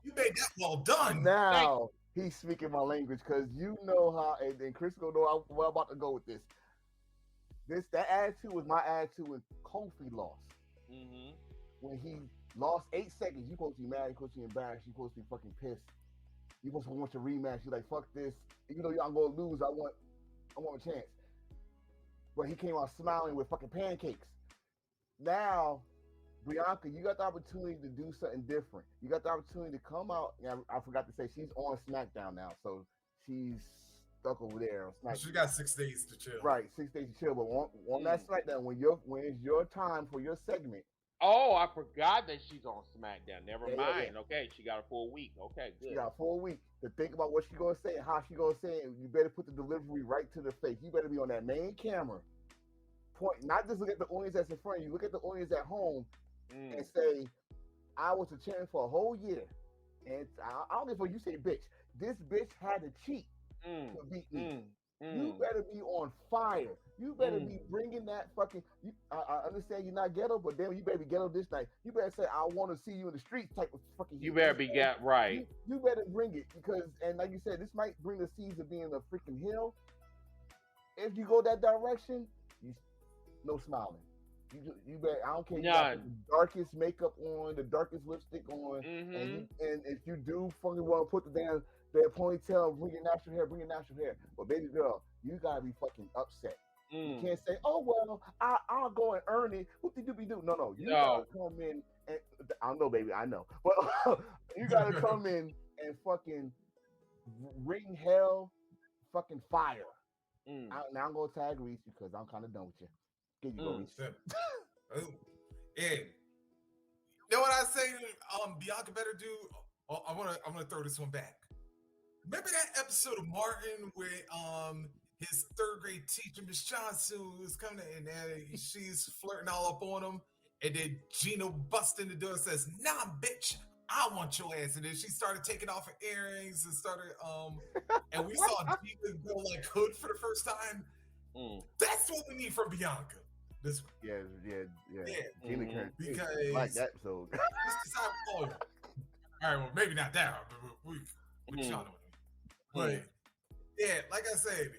you made that well done. Now he's speaking my language because you know how, and Chris gonna know where I'm about to go with this. That attitude was my attitude when Kofi lost. When he lost 8 seconds, you supposed to be mad, you supposed to be embarrassed, you supposed to be fucking pissed. You supposed to want your rematch. You're like, fuck this. Even though I'm gonna lose, I want a chance. But he came out smiling with fucking pancakes. Now, Bianca, you got the opportunity to do something different. You got the opportunity to come out. And I forgot to say she's on SmackDown now, so she's stuck over there on SmackDown. She got 6 days to chill. Right, 6 days to chill. But on that SmackDown, when it's your time for your segment, Oh, I forgot that she's on SmackDown. Never Yeah, mind. yeah. Okay, she got a full week. Okay, good. She got 4 weeks to think about what she gonna say and how she gonna say it. You better put the delivery right to the face. You better be on that main camera. Point, not just look at the audience that's in front of you. Look at the audience at home and say, "I was a champion for a whole year, and I don't give a fuck you say bitch. This bitch had to cheat to beat me. You better be on fire. You better be bringing that fucking. I understand you're not ghetto, but damn, you better be ghetto this night. You better say, I want to see you in the streets type of fucking. You better be right. You better bring it because, and like you said, this might bring the seeds of being a freaking hill. If you go that direction, no smiling. You better. I don't care. You got the darkest makeup on, the darkest lipstick on, and if you do fucking want to put the damn ponytail, bring your natural hair. But baby girl, you gotta be fucking upset. You can't say, "Oh well, I'll go and earn it." What did you do? No. You gotta come in and I know, baby, I know, but you gotta come in and fucking ring hell, fucking fire. Now I'm gonna tag Reese because I'm kind of done with you. Here you go, Reese. Yeah. You know what I say? Bianca better do. I'm gonna throw this one back. Remember that episode of Martin where his third grade teacher, Miss Johnson, was coming in and she's flirting all up on him, and then Gino busts in the door and says, "Nah, bitch, I want your ass." And then she started taking off her earrings and started and we saw Gina go like hood for the first time. That's what we need from Bianca. This yeah. Gina because like that episode. All right, well maybe not that, but we shot him. But yeah, like I said,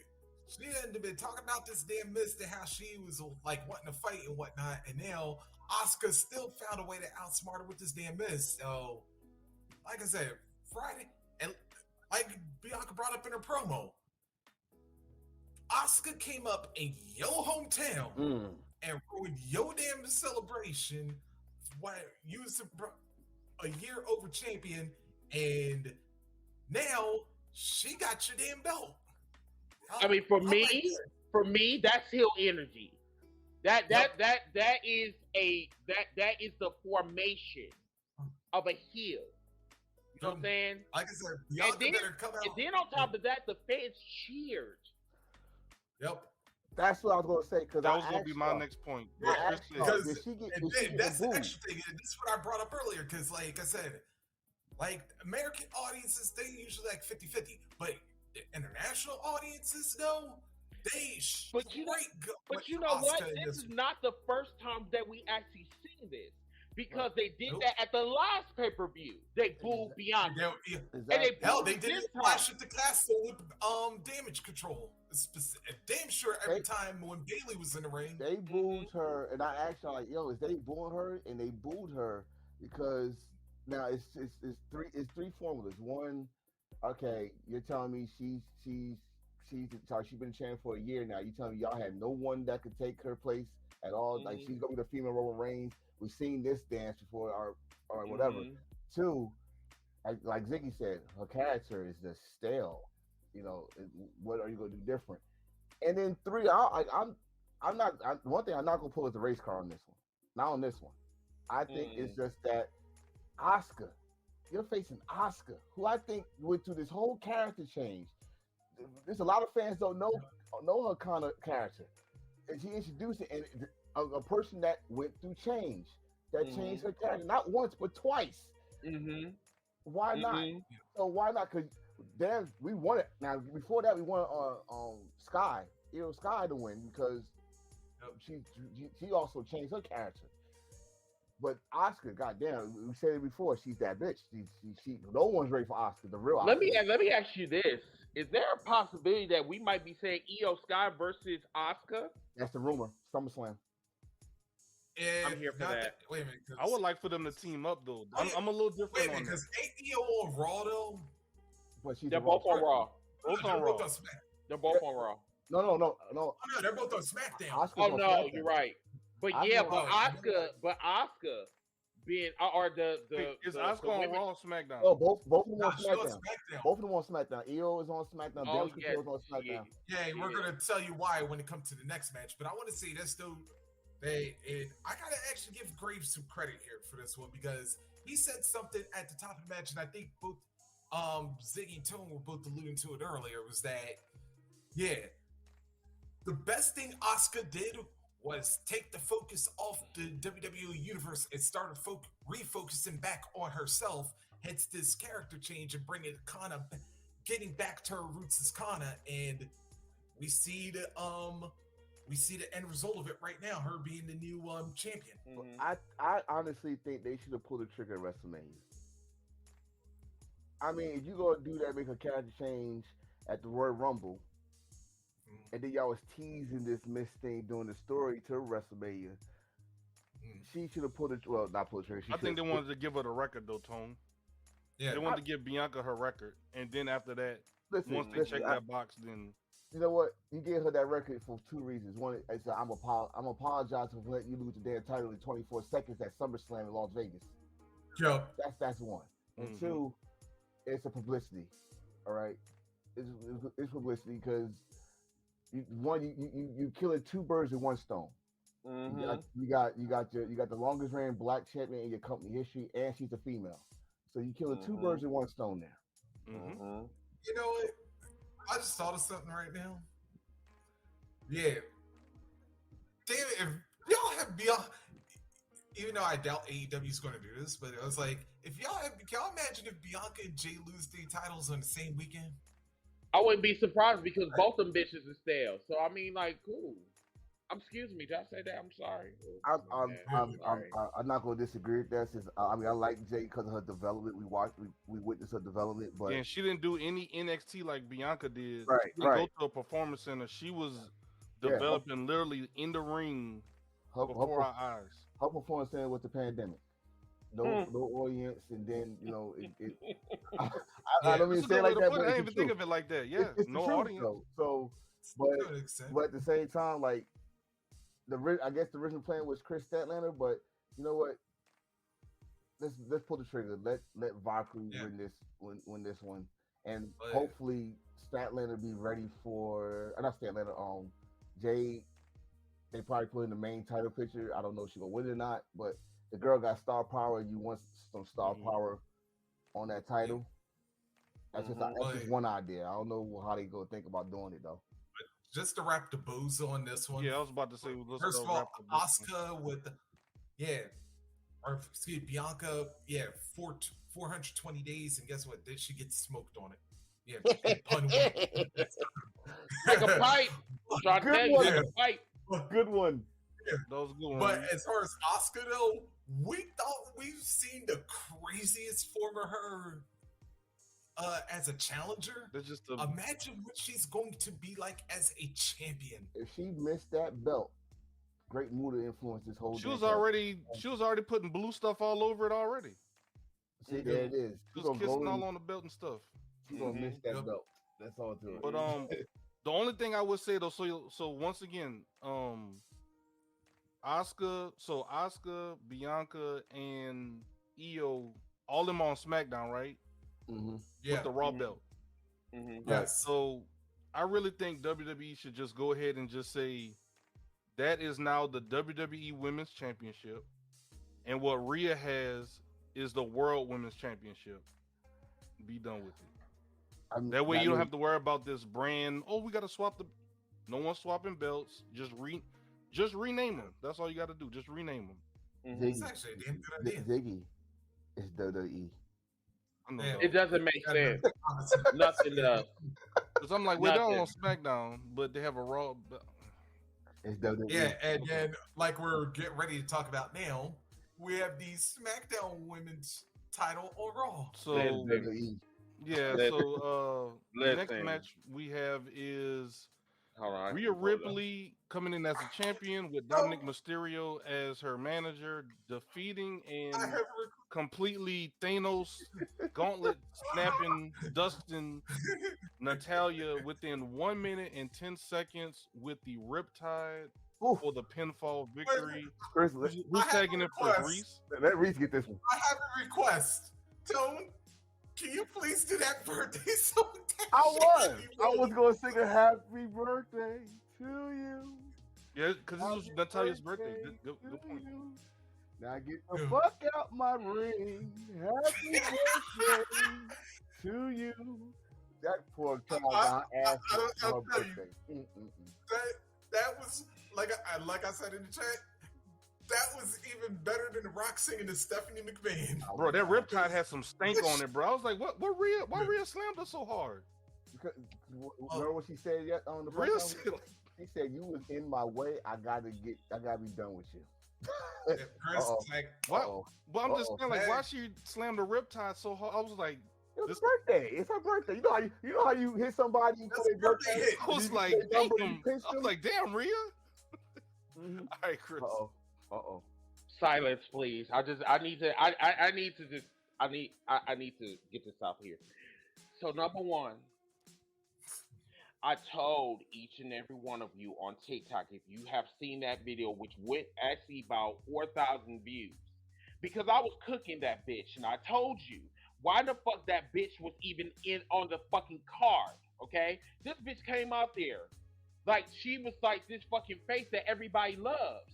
she hadn't been talking about this damn mist and how she was like wanting to fight and whatnot, and now Asuka still found a way to outsmart her with this damn mist. So, like I said, Friday, and like Bianca brought up in her promo, Asuka came up in your hometown and ruined your damn celebration while you was a year over champion, and now she got your damn belt. I mean, for me, that's heel energy. That is the formation of a heel. You know what I'm saying? Like I said, Bianca better come out. And then on top of that, the fans cheered. Yep. That's what I was going to say. Because that was going to be my next point. That's the extra thing. And this is what I brought up earlier. Because, like I said, like American audiences, they usually like 50-50. But international audiences, though, they But you know what? This is not the first time that we actually seen this. Because they did that at the last pay-per-view. They booed Bianca. They did it Clash at the Castle with damage control. Damn sure every time when Bailey was in the ring. They booed her, and I asked her, like, yo, is they booing her? And they booed her because now it's three formulas. One, okay, you're telling me she's been chanting for a year now. You telling me y'all had no one that could take her place at all? Like she's gonna be the female Roman Reigns. We've seen this dance before or whatever. Two, like Ziggy said, her character is just stale. You know, what are you gonna do different? And then three, one thing I'm not gonna pull is the race car on this one. Not on this one. I think it's just that Asuka, you're facing Asuka, who I think went through this whole character change. There's a lot of fans don't know her kind of character, and she introduced it, and a person that went through change, that changed her character not once but twice. Why not? So why not? Because then we won it. Now before that, we won on Sky, Sky to win because she also changed her character. But Asuka, goddamn, we said it before. She's that bitch. She no one's ready for Asuka. The real Asuka. Let me ask you this: is there a possibility that we might be saying Io Sky versus Asuka? That's the rumor. SummerSlam. I'm here for that. Wait a minute. I would like for them to team up though. I'm a little different. Wait a minute, because ain't Io on Raw though? But they're both on Raw. Both on Raw. They're both on Raw. No. Oh, no, they're both on SmackDown. Asuka's on SmackDown. You're right. But Asuka being is Asuka on Raw or SmackDown? Oh, both of them on SmackDown. Both of them on SmackDown. Io is on SmackDown. Damage Control is on SmackDown. Yeah, we're gonna tell you why when it comes to the next match. But I want to say this though, I gotta actually give Graves some credit here for this one because he said something at the top of the match, and I think both Ziggy and Tone were both alluding to it earlier. Was that the best thing Asuka did was take the focus off the WWE universe and started refocusing back on herself. Hence this character change and bringing Kana, getting back to her roots as Kana, and we see the end result of it right now, her being the new champion. I honestly think they should have pulled the trigger at WrestleMania. I mean, if you gonna do that, make a character change at the Royal Rumble, and then y'all was teasing this Miss thing during the story to WrestleMania, she should have pulled it. Well, not pulled the trigger. I think they wanted to give her the record though, Tone. Yeah, they wanted to give Bianca her record, and then after that, once they check that box, then you know what? You gave her that record for two reasons. One, it's I'm apologizing for letting you lose the damn title in 24 seconds at SummerSlam in Las Vegas. Yep. That's one. And two, it's a publicity. All right, it's publicity because you killing two birds with one stone. You got the longest reigning black champion in your company history, and she's a female. So you killing two birds with one stone there. You know what? I just thought of something right now. Yeah. Damn it, if y'all have Bianca, even though I doubt AEW is going to do this, but it was like, can y'all imagine if Bianca and Jay lose 3 titles on the same weekend? I wouldn't be surprised because both them bitches is stale. So I mean, like, cool. Excuse me, did I say that? I'm sorry. I'm not going to disagree with that. Since I like Jay because of her development. We witnessed her development, but and she didn't do any NXT like Bianca did. Right, she didn't go to a performance center. She was developing literally in the ring before our eyes. Her performance center with the pandemic. No audience, and then I don't even say it like that. But I didn't even think of it like that. Yeah, it's no audience. So, but at the same time, like I guess the original plan was Cris Statlander, but you know what? Let's pull the trigger. Let Valkyrie win this one, and hopefully Statlander be ready for not Statlander. Jade. They probably put in the main title picture. I don't know if she gonna win it or not, but the girl got star power. You want some star power on that title. That's just one idea. I don't know how they go think about doing it though. Just to wrap the bows on this one. Yeah, I was about to say. First of all, Asuka with Bianca, 420 days, and guess what? Did she get smoked on it? Yeah, pun like a pipe. Trying to tell you, like a pipe. Good one. Yeah. That was a good one. But as far as Asuka though, we thought we've seen the craziest form of her as a challenger. Imagine what she's going to be like as a champion. If she missed that belt, great mood to influence this whole. She was already putting blue stuff all over it already. See, there it is. She was kissing all on the belt and stuff. She's gonna miss that belt. That's all to it. But the only thing I would say though, so once again, Asuka, Bianca, and Io, all them on SmackDown, right? With the Raw belt. Yes. So I really think WWE should just go ahead and just say that is now the WWE Women's Championship, and what Rhea has is the World Women's Championship. Be done with it. That way you don't have to worry about this brand. Oh, we got to swap no one's swapping belts. Just rename them. That's all you got to do. Just rename them. It's actually a damn good idea. Ziggy is WWE. It doesn't make sense. Nothing does. Because I'm like, we're down on SmackDown, but they have a Raw belt. It's WWE. Yeah, and then like we're getting ready to talk about now, we have the SmackDown Women's title on Raw. So the next match we have is Rhea Ripley coming in as a champion with Dominic Mysterio as her manager, defeating and completely Thanos gauntlet snapping, dusting Natalya within 1 minute and 10 seconds with the Riptide for the pinfall victory. Cris, who's tagging it for Reese? Let Reese get this one. I have a request. Tone, can you please do that birthday song? I was going to sing a happy birthday to you. Yeah, because this was Natalia's birthday. Good point. Now get the fuck out my ring. Happy birthday to you. That poor child got asked for her birthday. That was like I said in the chat. That was even better than the Rock singing to Stephanie McMahon. Bro, that Riptide had some stank on it, bro. I was like, why Rhea slammed her so hard? Because, remember what she said yet on the Rhea said, she said, you was in my way. I gotta be done with you. Chris was like, well, I'm just saying, like, why she slammed the Riptide so hard? I was like, it's her birthday. It's her birthday. You know how you hit somebody for their birthday? I was like, damn, Rhea. All right, Chris. Uh-oh. Silence, please. I need to get this out here. So number one, I told each and every one of you on TikTok, if you have seen that video, which went actually about 4,000 views, because I was cooking that bitch, and I told you why the fuck that bitch was even on the fucking card. Okay, this bitch came out there like she was like this fucking face that everybody loves,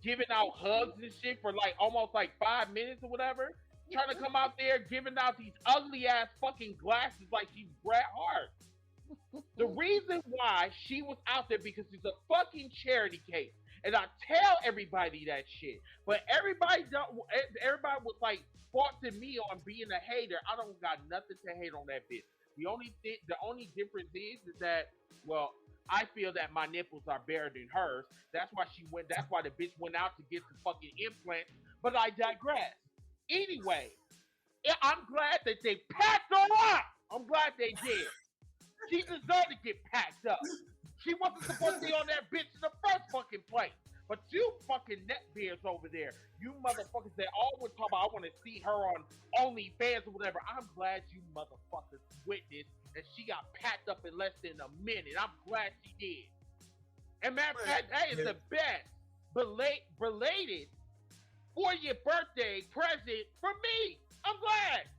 giving out hugs and shit for like almost like 5 minutes or whatever, trying to come out there giving out these ugly ass fucking glasses like she's Bret Hart. The reason why she was out there because it's a fucking charity case, and I tell everybody that shit, but everybody was like faulting me on being a hater. I don't got nothing to hate on that bitch. The only difference is that, well, I feel that my nipples are better than hers. That's why the bitch went out to get the fucking implant. But I digress. Anyway, I'm glad that they packed her up. I'm glad they did. She deserved to get packed up. She wasn't supposed to be on that bitch in the first fucking place. But you fucking neckbeards over there, you motherfuckers that always talk about, I want to see her on OnlyFans or whatever. I'm glad you motherfuckers witnessed that she got packed up in less than a minute. I'm glad she did. And matter of fact, that is the best belated 40th birthday present for me. I'm glad.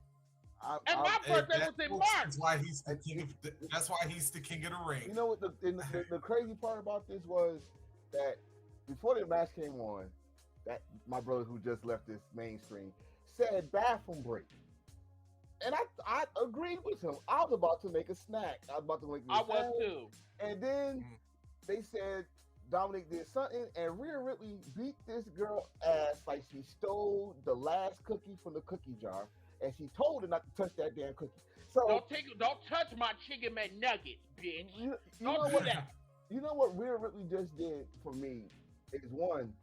And my birthday was in March. That's why he's the king of the ring. You know what? The crazy part about this was that before the match came on, that my brother who just left this mainstream said bathroom break, and I agreed with him. I was about to make a snack. I was too. And then they said Dominic did something, and Rhea Ripley beat this girl ass like she stole the last cookie from the cookie jar. And she told her not to touch that damn cookie. So don't touch my chicken McNuggets, bitch. Don't do that. You know what Rhea Ripley just did for me is one,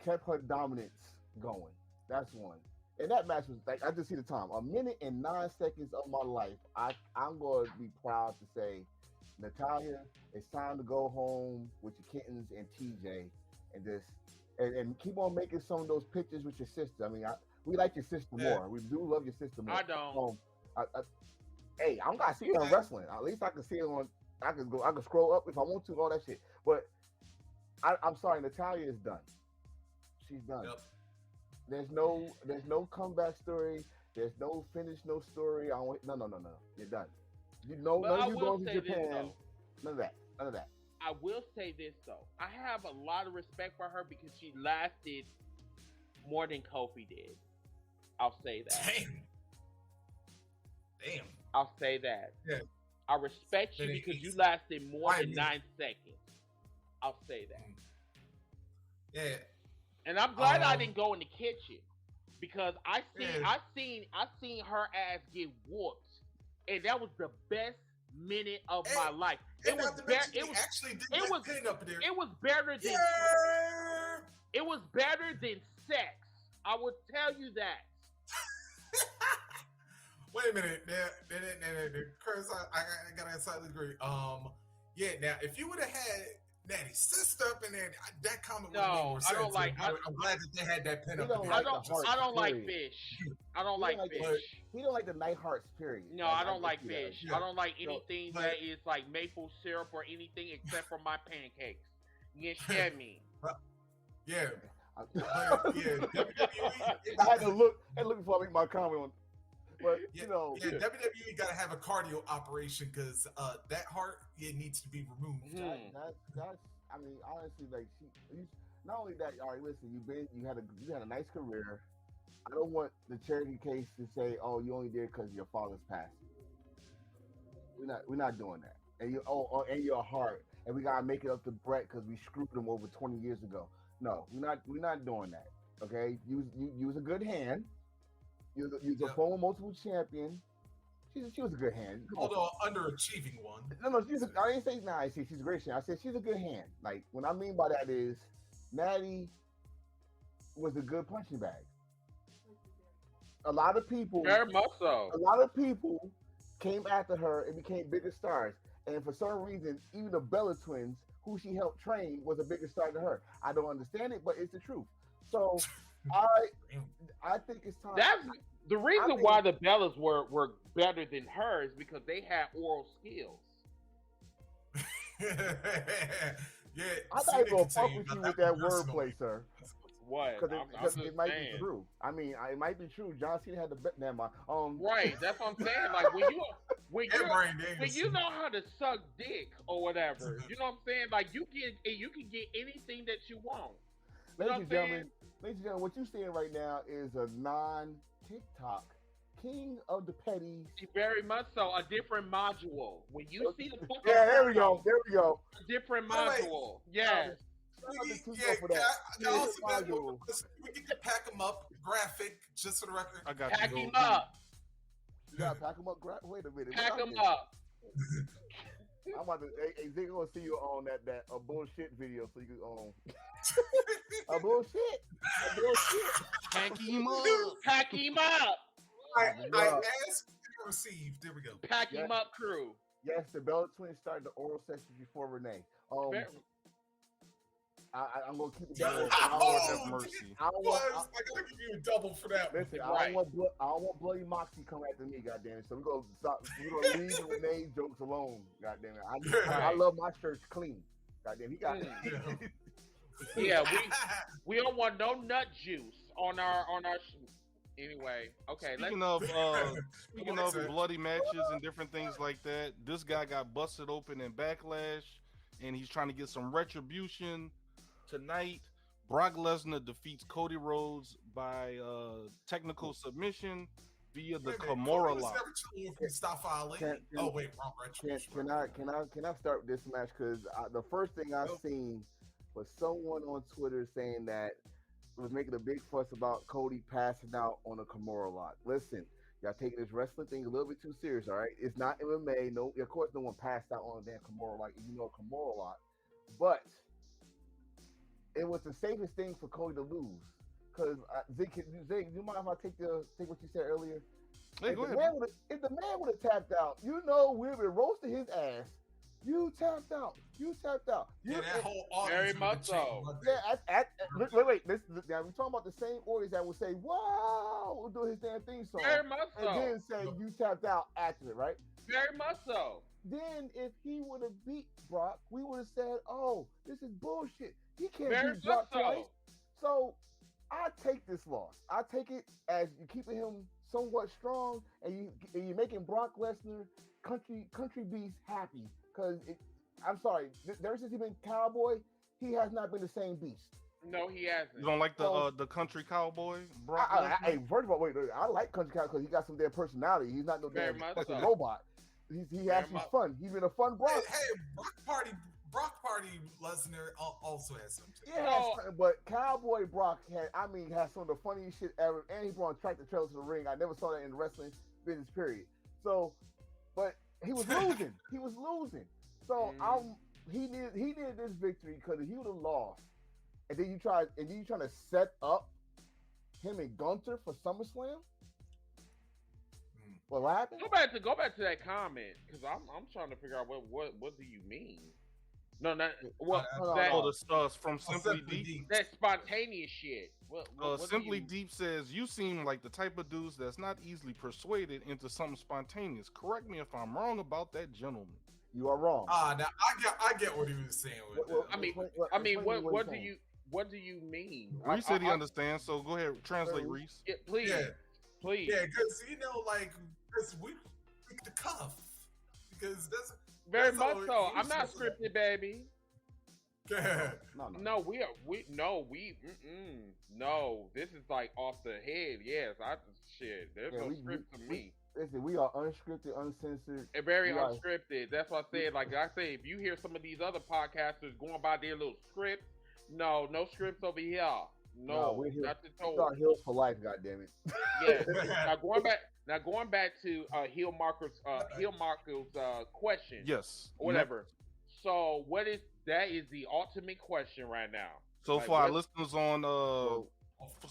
kept her dominance going. That's one. And that match was like, I just see the time, 1 minute and 9 seconds of my life. I'm going to be proud to say, Natalya, it's time to go home with your kittens and TJ, and just and keep on making some of those pictures with your sister. I mean, we like your sister more. We do love your sister more. I don't. Hey, I'm gonna see her on wrestling. At least I can see it on. I can scroll up if I want to, all that shit. But I'm sorry, Natalya is done. She's done. Yep. There's no comeback story. There's no finish, no story. No. You're done. None of you going to Japan. None of that. I will say this though. I have a lot of respect for her because she lasted more than Kofi did. I'll say that. Damn. I'll say that. Yeah. I respect you because you lasted more than 9 seconds. I'll say that. Yeah. And I'm glad I didn't go in the kitchen because I seen her ass get whooped, and that was the best minute of my life. It was better than sex. I will tell you that. Wait a minute. Chris, I gotta slightly agree. Yeah. Now, if you would have had Natty's sister up in there, that comment would have made more sense. I'm glad that they had that pin up. I don't like fish. I don't like fish. He don't like the night hearts. Period. No, I don't like fish. I don't like anything that is like maple syrup or anything except for my pancakes. You understand me? Yeah. WWE, I had to look before I make my comment on. But WWE got to have a cardio operation because that heart needs to be removed. I mean, honestly, like not only that. All right, listen, you had a nice career. I don't want the Cherokee case to say, "Oh, you only did because your father's passed." We're not doing that. And and your heart, and we gotta make it up to Brett because we screwed him over 20 years ago. No, we're not doing that. Okay, you was a good hand. You was a former multiple champion. She was a good hand. Although underachieving one. No, I didn't say nah. I said she's a great hand. I said she's a good hand. Like what I mean by that is, Natty was a good punching bag. A lot of people, very much so. A lot of people came after her and became bigger stars. And for some reason, even the Bella twins, who she helped train, was a bigger star than her. I don't understand it, but it's the truth. So I think it's time. That's the reason why the Bellas were better than her is because they had oral skills. Yeah, I'm not gonna fuck with you with that wordplay, sir. What? Because it might be true. I mean, it might be true. John Cena had the bet. Never mind. Right. That's what I'm saying. Like when you know how to suck dick or whatever, you know what I'm saying? Like you can get anything that you want. Ladies and gentlemen, what you're seeing right now is a non-TikTok king of the petty. Very much so. A different module. When you see the book, there we go. A different module. Yes. We can pack them up graphic just for the record. I got pack him up. You gotta pack him up. Wait a minute. Pack him up. I'm about to. Hey, Ziggy, gonna see you on that a bullshit video, so you can a bullshit. Pack him up. Pack him up. I asked and received. There we go. Pack him up, crew. Yes, the Bella twins started the oral session before Renee. I'm gonna keep it down. Have mercy. I gotta give you a double for that. Listen, I don't want Bloody Moxie come after me, goddammit. So we're gonna stop. We're gonna leave the Renee jokes alone, goddammit. I love my shirts clean. Goddamn, he got it. Yeah, we don't want no nut juice on our. Anyway, okay. Speaking of bloody matches and different things like that, this guy got busted open in Backlash, and he's trying to get some retribution. Tonight, Brock Lesnar defeats Cody Rhodes by technical submission via the Kimura lock. Oh wait, wrong retribution. Can I start this match? Because the first thing I seen was someone on Twitter saying that was making a big fuss about Cody passing out on a Kimura lock. Listen, y'all taking this wrestling thing a little bit too serious, all right? It's not MMA. No, of course, no one passed out on a damn Kimura lock. You know, a Kimura lock, but it was the safest thing for Cody to lose. Because Zig, you mind if I take what you said earlier? Hey, if the man would have tapped out, you know, we would have roasted his ass. You tapped out. Yeah, that whole audience. Very much so. Yeah, wait. Now we're talking about the same audience that would say, "Wow," we'll do his damn theme song, very much so, and then say, "You tapped out" after it, right? Very much so. Then, if he would have beat Brock, we would have said, "Oh, this is bullshit. He can't very beat Brock so. twice." So, I take this loss. I take it as you keeping him somewhat strong, and you're making Brock Lesnar, country beast, happy. Because I'm sorry, ever since he's been Cowboy, he has not been the same beast. No, he hasn't. You don't like the country cowboy, Brock? Hey, first of all, wait, I like country cowboy because he got some damn personality. He's not no damn fucking robot. He actually fun. He's been a fun Brock. Hey, Brock Party Lesnar also has some. Yeah, but Cowboy Brock has some of the funniest shit ever, and he brought tractor trailers to the ring. I never saw that in the wrestling business, period. So, but he was losing. So he needed this victory because if he would have lost, and then you trying to set up him and Gunther for SummerSlam. What happened? Go back to that comment because I'm trying to figure out what do you mean? No, not what. From Simply Deep. That spontaneous shit. What Simply Deep says you seem like the type of dudes that's not easily persuaded into something spontaneous. Correct me if I'm wrong about that, gentleman. You are wrong. Now I get what he was saying with that. What do you mean? Reese said he understands, so go ahead, translate, Reese. Yeah, please. Yeah, because we pick the cuff because that's very much so. I'm not scripted, baby. No, no. This is like off the head. Yes, shit. There's no script to me. Listen, we are unscripted, uncensored, and very unscripted. That's what I said. Like I say, if you hear some of these other podcasters going by their little scripts, no scripts over here. No, we're here. Nothing told. We are Hills for life. Goddammit. Yeah. Now going back to Heel Marco's question. Yes. Whatever. So that is the ultimate question right now. So like, for our listeners on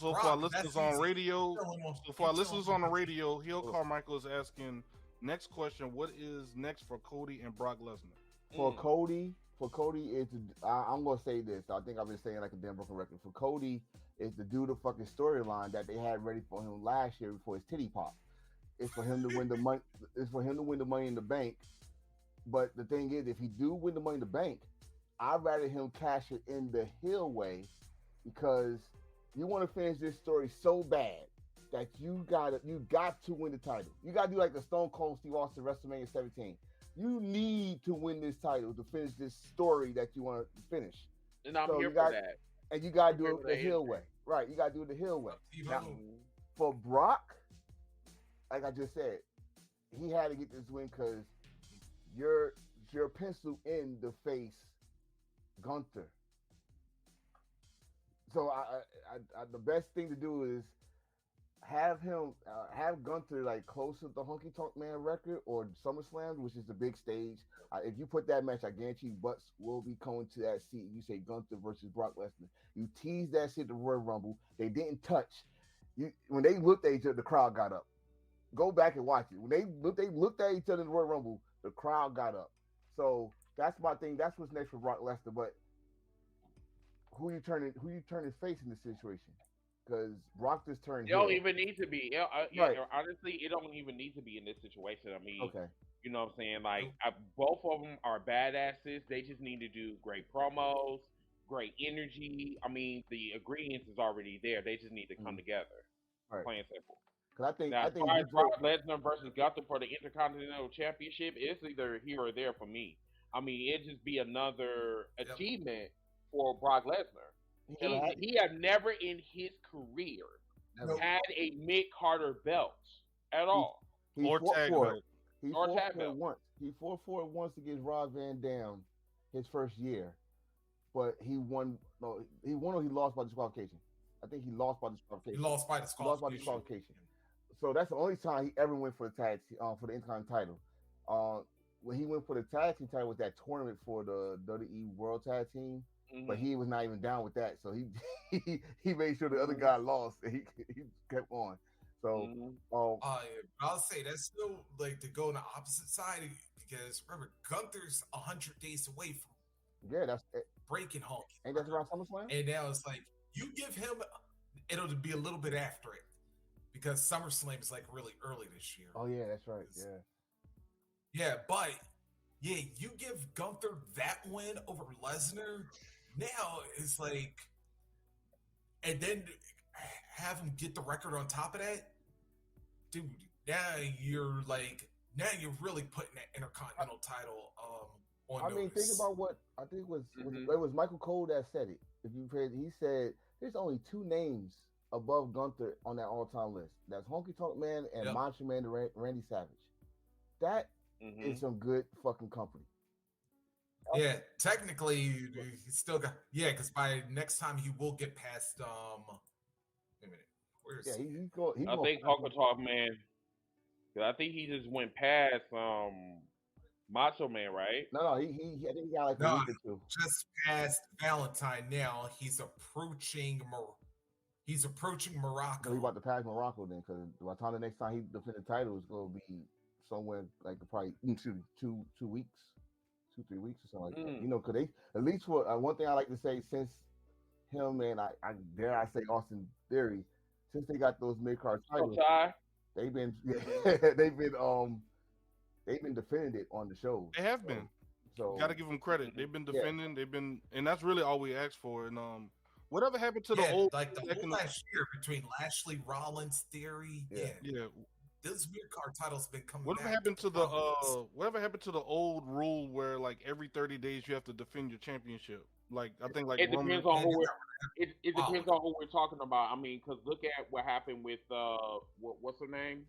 for our listeners on radio, Heel Carmichael is asking next question: what is next for Cody and Brock Lesnar? For Cody, I'm gonna say this. I think I've been saying like a damn broken record. For Cody, is to do the fucking storyline that they had ready for him last year before his titty pop. It's for him to win the money. It's for him to win the Money in the Bank. But the thing is, if he do win the Money in the Bank, I'd rather him cash it in the Hill way, because you want to finish this story so bad that you got to win the title. You got to do like the Stone Cold Steve Austin WrestleMania 17. You need to win this title to finish this story that you want to finish. And I'm here for that. And you got to do it the Hill way. Right, you got to do it the Hill way. Now, for Brock, like I just said, he had to get this win because you're penciled in the face Gunther. So I the best thing to do is have Gunther like close to the Honky Tonk Man record or SummerSlam, which is the big stage. If you put that match, I guarantee butts will be coming to that seat. You say Gunther versus Brock Lesnar. You tease that shit to Royal Rumble. They didn't touch. When they looked at each other, the crowd got up. Go back and watch it. When they looked at each other in the Royal Rumble, the crowd got up. So that's my thing. That's what's next for Brock Lesnar. But who you turning face in this situation? Because Brock just turned. It don't even need to be. Right. Honestly, it don't even need to be in this situation. I mean, okay. You know what I'm saying? Like, both of them are badasses. They just need to do great promos, great energy. I mean, the ingredients is already there. They just need to come together. Right. Plain and simple. Because I think Brock Lesnar versus Gunther for the Intercontinental Championship, it's either here or there for me. I mean, it just be another achievement for Brock Lesnar. He have never in his career had a mid-Carter belt at all. He fought for it once. He fought for it once against Rob Van Dam his first year, but he won. No, he won or he lost by disqualification. I think he lost by disqualification. He lost by disqualification. So that's the only time he ever went for the tag for the Intercontinental title. When he went for the tag team title was that tournament for the WWE World Tag Team. But he was not even down with that, so he made sure the other guy lost, and he kept on. So, I'll say that's still like to go on the opposite side because remember Gunther's 100 days away from that's breaking Hulk. Ain't that around SummerSlam? And now it's like you give him, it'll be a little bit after it because SummerSlam is like really early this year. Oh yeah, that's right. Yeah, but you give Gunther that win over Lesnar. Now it's like, and then have him get the record on top of that, dude. Now you're really putting that Intercontinental title on. I mean, think about what I think it was Michael Cole that said it. He said there's only two names above Gunther on that all-time list. That's Honky Tonk Man and Macho Man Randy Savage. That is some good fucking company. Yeah, technically, he still got because by next time he will get past. Wait a minute, where's I think Honky Tonk Man. I think he just went past Macho Man, right? No, I think he got like a week or two. Just past Valentine. Now he's approaching Morocco. So he about to pass Morocco then, because by the time the next time he defends the title is going to be somewhere like probably 2 weeks. 2-3 weeks or something like that. You know, because they at least for one thing I like to say, since him and I dare I say Austin Theory, since they got those mid-card titles, they've been defending it on the show. They have been. So got to give them credit. They've been defending. They've been, and that's really all we asked for. And whatever happened to the old like the whole last year between Lashley, Rollins, Theory, those weird card titles have been coming. Whatever happened to the old rule where like every 30 days you have to defend your championship? Like I think like It Roman. depends on who Yeah, it depends on who we're talking about. I mean, because look at what happened with what's her name?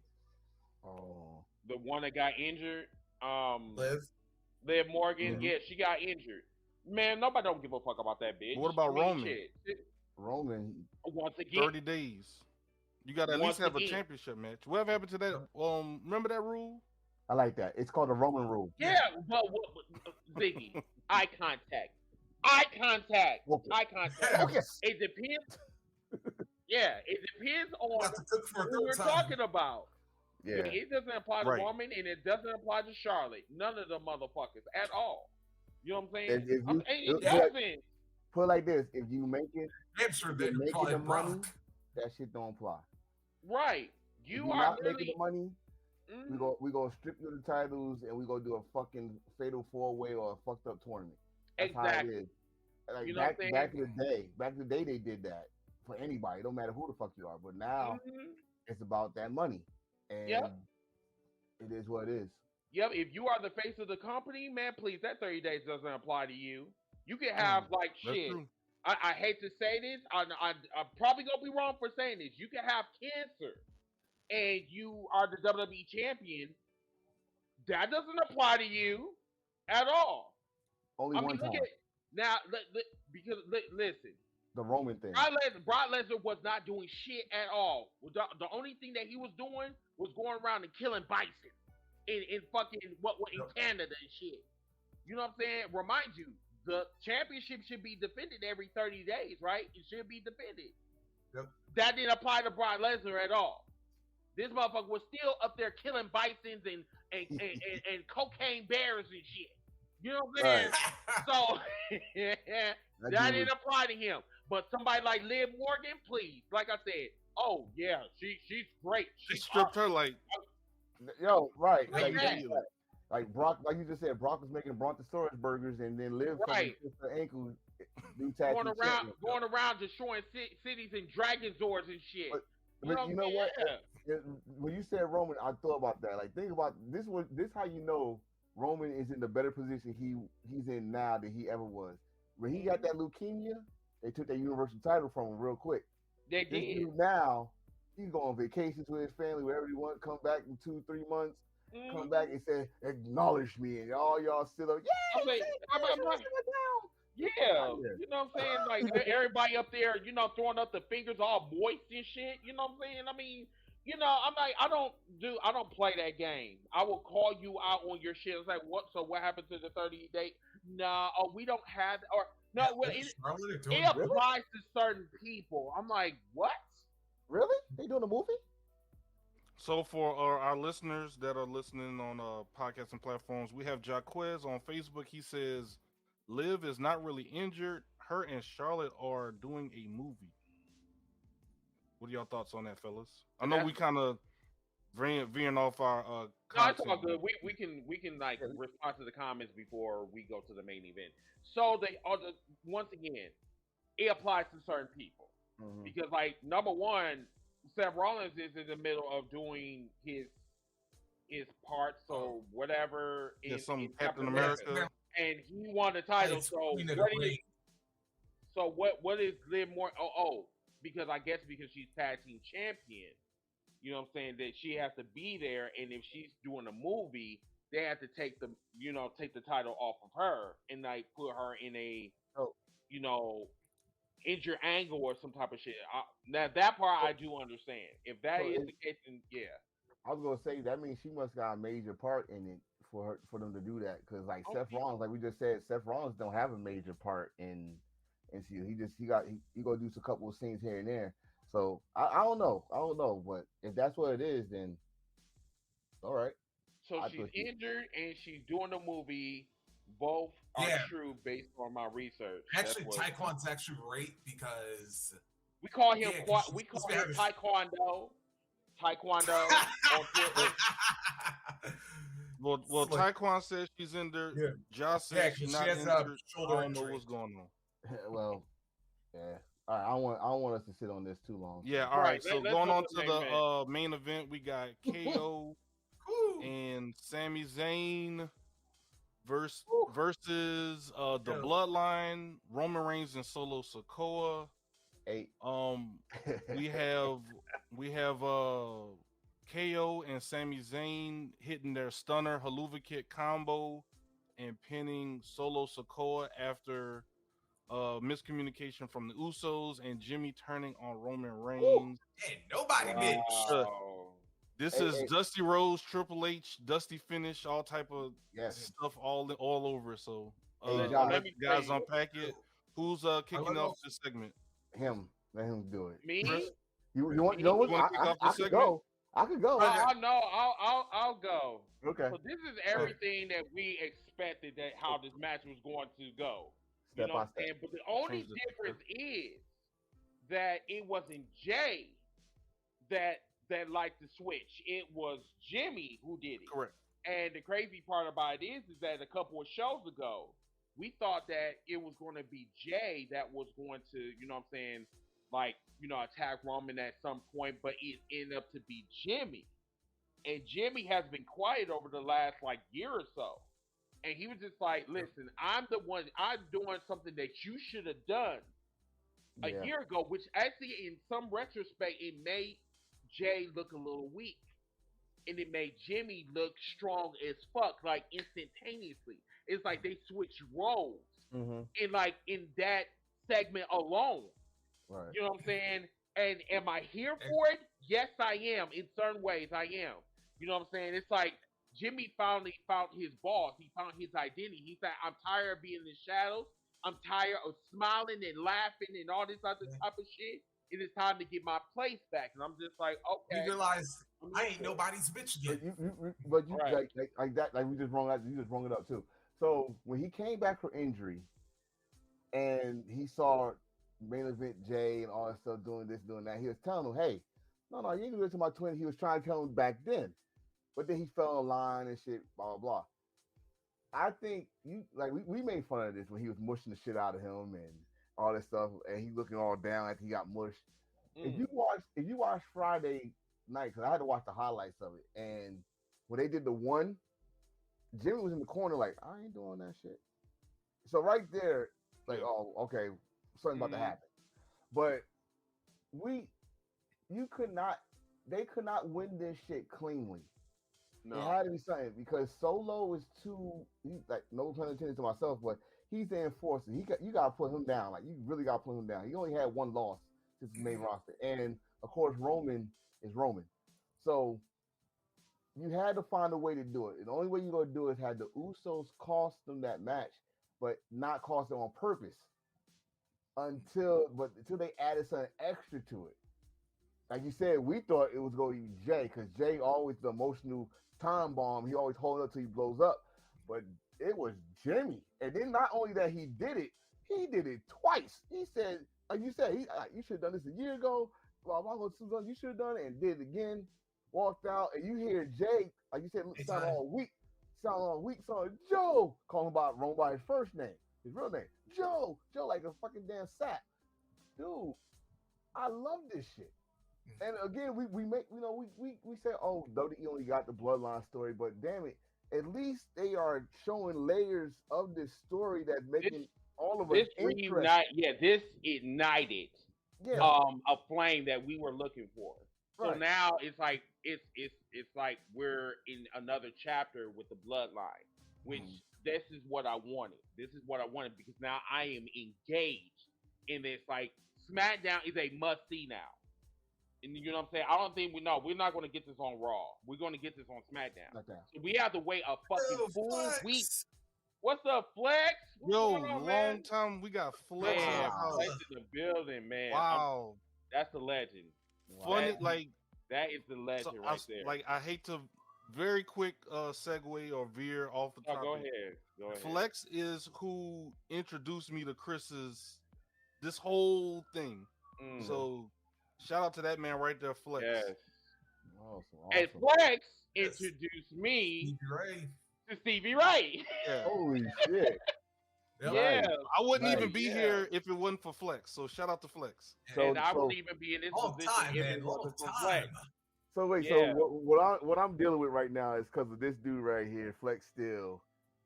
Oh, The one that got injured. Liv. Liv Morgan. Mhm. Yeah, she got injured. Man, nobody don't give a fuck about that bitch. What about I mean, Roman? shit. Roman. Once again, 30 days. You got to at Once least have a again. championship match. Whatever happened to that? Remember that rule? I like that. It's called the Roman rule. yeah, but Ziggy, eye contact, eye contact, Okay. eye contact. Focus. It depends. Yeah, it depends on About to cook for a who third we're time. talking about. Yeah. It doesn't apply to Right. Roman, and it doesn't apply to Charlotte. None of the motherfuckers at all. You know what I'm saying? If you- It yeah. doesn't. Put it like this: if you make it, I'm sure they you're making probably the money, Brock. that shit don't apply. Right. If You you're are not literally. making the money, Mhm. we go strip you of the titles and we go do a fucking fatal 4-way or a fucked up tournament. That's how it Exactly. is. Like You know what I'm back in the day they did that for anybody. It don't matter who the fuck you are. But now Mhm. it's about that money, and Yep. it is what it is. Yep. If you are the face of the company, man, please, that 30 days doesn't apply to you. You can have like That's shit. true. I hate to say this. I'm probably gonna be wrong for saying this. You can have cancer, and you are the WWE champion. That doesn't apply to you at all. Only I mean, one look time. at now because listen. The Roman thing. Brock Lesnar was not doing shit at all. The only thing that he was doing was going around and killing bison in fucking in Canada and shit. You know what I'm saying? Remind you, the championship should be defended every 30 days, right? It should be defended. Yep. That didn't apply to Brock Lesnar at all. This motherfucker was still up there killing bisons and cocaine bears and shit. You know what I'm saying? So that didn't apply to him. But somebody like Liv Morgan, please, like I said, oh yeah, she's great. She stripped her like Yo, right. Like that. Like Brock, like you just said, Brock was making Brontosaurus burgers and then Liv Right. her ankle, do tag going team around champion. destroying cities and dragon doors and shit. But you know what? Yeah. When you said Roman, I thought about that. Like, think about this. This how you know Roman is in the better position he's in now than he ever was. When he got that leukemia, they took that Universal title from him real quick. They This did. dude now, he's going on vacations with his family, wherever he wants. Come back in 2-3 months. Come back and say, acknowledge me, and all y'all still like, I'm like, yeah, you know what I'm saying? Like everybody up there, throwing up the fingers all moist and shit. You know what I'm saying? I mean, I'm like, I don't play that game. I will call you out on your shit. It's like, what? So what happened to the 30 day? No, we don't have, or no, well, it applies to certain people. I'm like, what? Really? They doing a movie? So for our listeners that are listening on podcasting platforms, we have Jaquez on Facebook. He says, Liv is not really injured. Her and Charlotte are doing a movie. What are y'all thoughts on that, fellas? I know we kind of veering off our No, content. it's all good. We can like respond to the comments before we go to the main event. So once again, it applies to certain people because like number one, Seth Rollins is in the middle of doing his part, so whatever. In Captain America, and he won the title. So what is Liv Morgan? Because she's tag team champion. You know what I'm saying? That she has to be there, and if she's doing a movie, they have to take the title off of her and like put her in a injured angle or some type of shit. Now that part I do understand. If that is the case, then yeah. I was gonna say that means she must got a major part in it for them to do that, because like Seth Rollins, like we just said, Seth Rollins don't have a major part in NCU. He gonna do a couple of scenes here and there. So I don't know, but if that's what it is, then all right. So she's injured and she's doing a movie. Both are true based on my research. Actually, Taekwondo's actually great because we call him Taekwondo. Taekwondo on Twitter. Well, Taekwon says she's injured. Yeah. Josh says she's not injured. I don't know what's going on. Well, yeah. All right, I don't want us to sit on this too long. Yeah, all right. So going on to the main event, we got KO and Sami Zayn versus the Bloodline, Roman Reigns and Solo Sikoa. 8. We have KO and Sami Zayn hitting their stunner Haluva kick combo and pinning Solo Sikoa after miscommunication from the Usos and Jimmy turning on Roman Reigns. Hey, nobody did. This is Dusty Rhodes, Triple H, Dusty finish, all type of stuff all over. So guys unpack it. Who's kicking off this segment? Him. Let him do it. Me? Chris? You want? You know what? I could go. I could go. I'll go. Okay. So this is everything that we expected that how this match was going to go. Step by step. But the only difference is that it wasn't Jay that liked to switch. It was Jimmy who did it. Correct. And the crazy part about it is that a couple of shows ago, we thought that it was going to be Jay that was going to, attack Roman at some point, but it ended up to be Jimmy. And Jimmy has been quiet over the last year or so. And he was just like, listen, I'm doing something that you should have done a year ago, which actually in some retrospect, it made Jay look a little weak. And it made Jimmy look strong as fuck, instantaneously. It's like they switched roles in that segment alone. Right. You know what I'm saying? And am I here for it? Yes, I am. In certain ways, I am. You know what I'm saying? It's like Jimmy finally found his boss. He found his identity. He said, I'm tired of being in the shadows. I'm tired of smiling and laughing and all this other type of shit. It is time to get my place back. And I'm just like, okay. You realize I ain't nobody's bitch yet. But you like that, we just wrong that. You just wrong it up too. So when he came back from injury, and he saw main event Jay and all that stuff doing this, doing that, he was telling him, "Hey, no, you ain't gonna listen to my twin." He was trying to tell him back then, but then he fell in line and shit, blah blah blah. I think we made fun of this when he was mushing the shit out of him and all this stuff, and he looking all down after he got mushed. If you watch Friday night, because I had to watch the highlights of it, and when they did the one, Jimmy was in the corner like, I ain't doing that shit. So right there, oh, okay, something about to happen. But they could not win this shit cleanly. No. It had to be something because Solo is no pun intended to myself, but he's the enforcer. You gotta put him down. You really gotta put him down. He only had one loss since the main roster, and of course Roman is Roman. So you had to find a way to do it. The only way you're gonna do it is have the Usos cost them that match, but not cost them on purpose. Until they added something extra to it. Like you said, we thought it was going to be Jay because Jay always the emotional time bomb. He always holds up till he blows up. But it was Jimmy. And then not only that he did it twice. He said, like you said, you should have done this a year ago. Well, you should have done it and did it again. Walked out and you hear Jay, like you said, sound all weak. So Joe call him Roman by his first name, his real name. Joe like a fucking damn sap. Dude, I love this shit. And again, we say, oh, WWE only got the bloodline story, but damn it, at least they are showing layers of this story that's making all of us interested. This ignited a flame that we were looking for. Right. So now it's like we're in another chapter with the bloodline, which this is what I wanted. This is what I wanted because now I am engaged in this. SmackDown is a must see now. And you know what I'm saying? I don't think we're not going to get this on Raw. We're going to get this on SmackDown. Okay. So we have to wait a fucking full week. What's up, Flex? Long time we got Flex. Flex in the building, man. Wow. That's the legend. Funny, that is the legend there. I hate to very quick segue or veer off the topic. Go ahead. Flex is who introduced me to Chris's this whole thing. So shout out to that man right there, Flex. Yes. Awesome. And Flex introduced me to Stevie Ray. Yeah. Holy shit. Yeah. I wouldn't even be here if it wasn't for Flex. So shout out to Flex. And I wouldn't even be in this position if it wasn't for Flex. So wait, so what I'm dealing with right now is because of this dude right here, Flex Steel.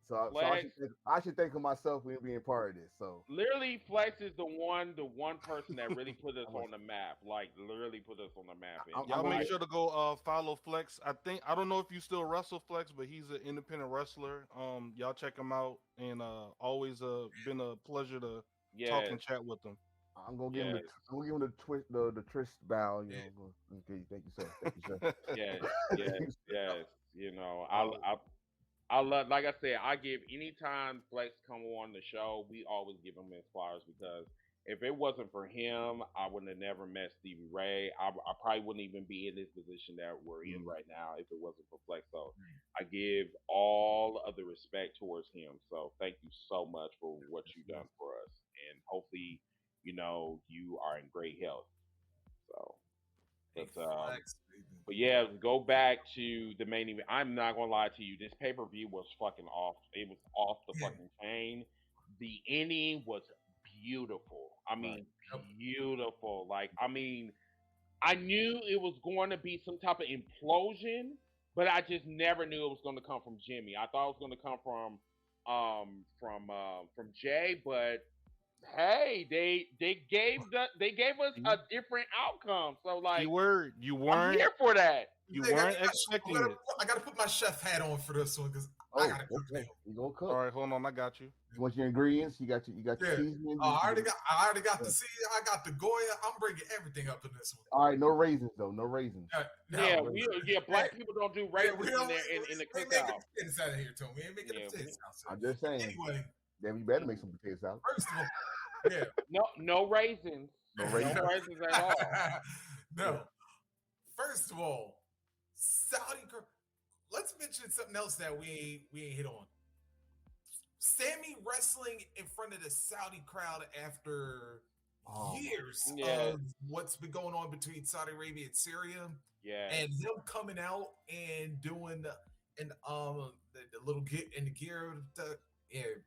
So I Flex, should think of myself when being part of this. So literally, Flex is the one person that really put us I'm a- on the map. Like literally put us on the map. And I'm Y'all gonna make get, sure to go follow Flex. I don't know if you still wrestle Flex, but he's an independent wrestler. Y'all check him out, and always been a pleasure to talk yes, and chat with him. I'm gonna give him yes, I'm gonna give him the twist the Trish bow. You know, okay, thank you, sir. Thank you, sir. yes, yes, yes. You know, Um, I love, like I said, I give anytime Flex come on the show, we always give him his flowers because if it wasn't for him, I would have never met Stevie Ray. I probably wouldn't even be in this position that we're in right now if it wasn't for Flex. So I give all of the respect towards him. So thank you so much for what you've done for us, and hopefully, you are in great health. So, Hey, but Flex, baby. but yeah, go back to the main event. I'm not gonna lie to you. This pay per view was fucking off. It was off the Yeah. fucking chain. The ending was beautiful. I mean, beautiful. Like, I mean, I knew it was going to be some type of implosion, but I just never knew it was going to come from Jimmy. I thought it was going to come from Jay, but hey, they gave us a different outcome. So like, Keyword, you I'm weren't here for that. you Hey, weren't expecting it. I gotta put my chef hat on for this one because I gotta cook okay. now. You gonna cook? All right, hold on, I got you. You want your ingredients? You got your Yeah. seasoning. I already got the seed. I got the Goya. I'm bringing everything up in this one. All right, no raisins though. No raisins. Black people don't do raisins in the we ain't making cookout. potatoes out of here, Tony. We ain't making Yeah, potatoes out. I'm just saying. Anyway, Then you better make some potato salad. first of all, No raisins. No No raisins. raisins at all. no. First of all, let's mention something else that we ain't hit on. Sammy wrestling in front of the Saudi crowd after years of what's been going on between Saudi Arabia and Syria. Yeah. And him coming out and doing the little get in the gear.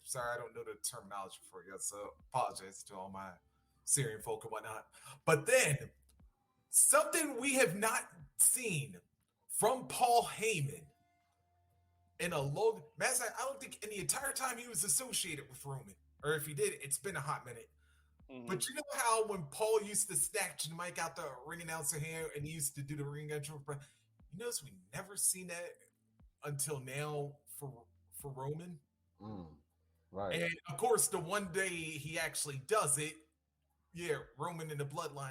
Sorry, I don't know the terminology for you, so apologize to all my Syrian folk and whatnot. But then something we have not seen from Paul Heyman in a long matter. I don't think in the entire time he was associated with Roman, or if he did, it's been a hot minute. Mm-hmm. But you know how when Paul used to snatch the mic out the ring announcer hand and he used to do the ring intro, you notice we never seen that until now for Roman. Right. And of course, the one day he actually does it, Roman in the bloodline,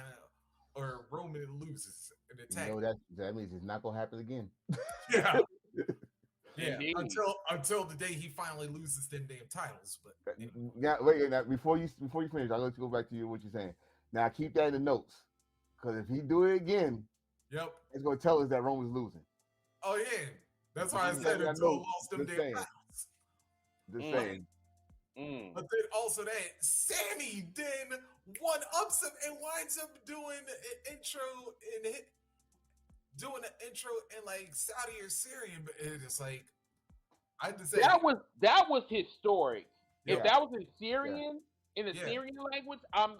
or Roman loses an attack. That means it's not gonna happen again. Yeah. Yeah, until the day he finally loses them damn titles. But anyway. Yeah, wait. Now, before you finish, I'll let you go back to what you're saying. Now keep that in the notes, because if he do it again, it's gonna tell us that Roman's losing. Oh yeah, that's why I said until he lost them damn titles. Just saying. But then also that Sammy then one ups him and winds up doing an intro in like Saudi or Syrian, but it's like I had to say that was historic. If that was in Syrian, in the Syrian language, I'm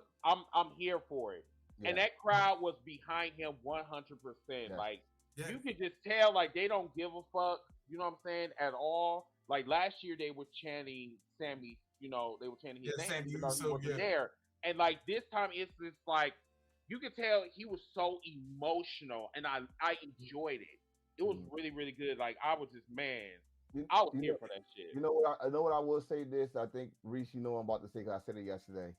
here for it. Yeah. And that crowd was behind him 100%. Yeah. Like you could just tell, like they don't give a fuck. You know what I'm saying? At all. Like last year, they were chanting Sammy. You know, they were chanting his name because he wasn't there. And like this time, it's just like. You could tell he was so emotional, and I enjoyed it. It was really, really good. Like I was just I was here for that shit. You know what I will say this. I think Reese, you know what I'm about to say because I said it yesterday.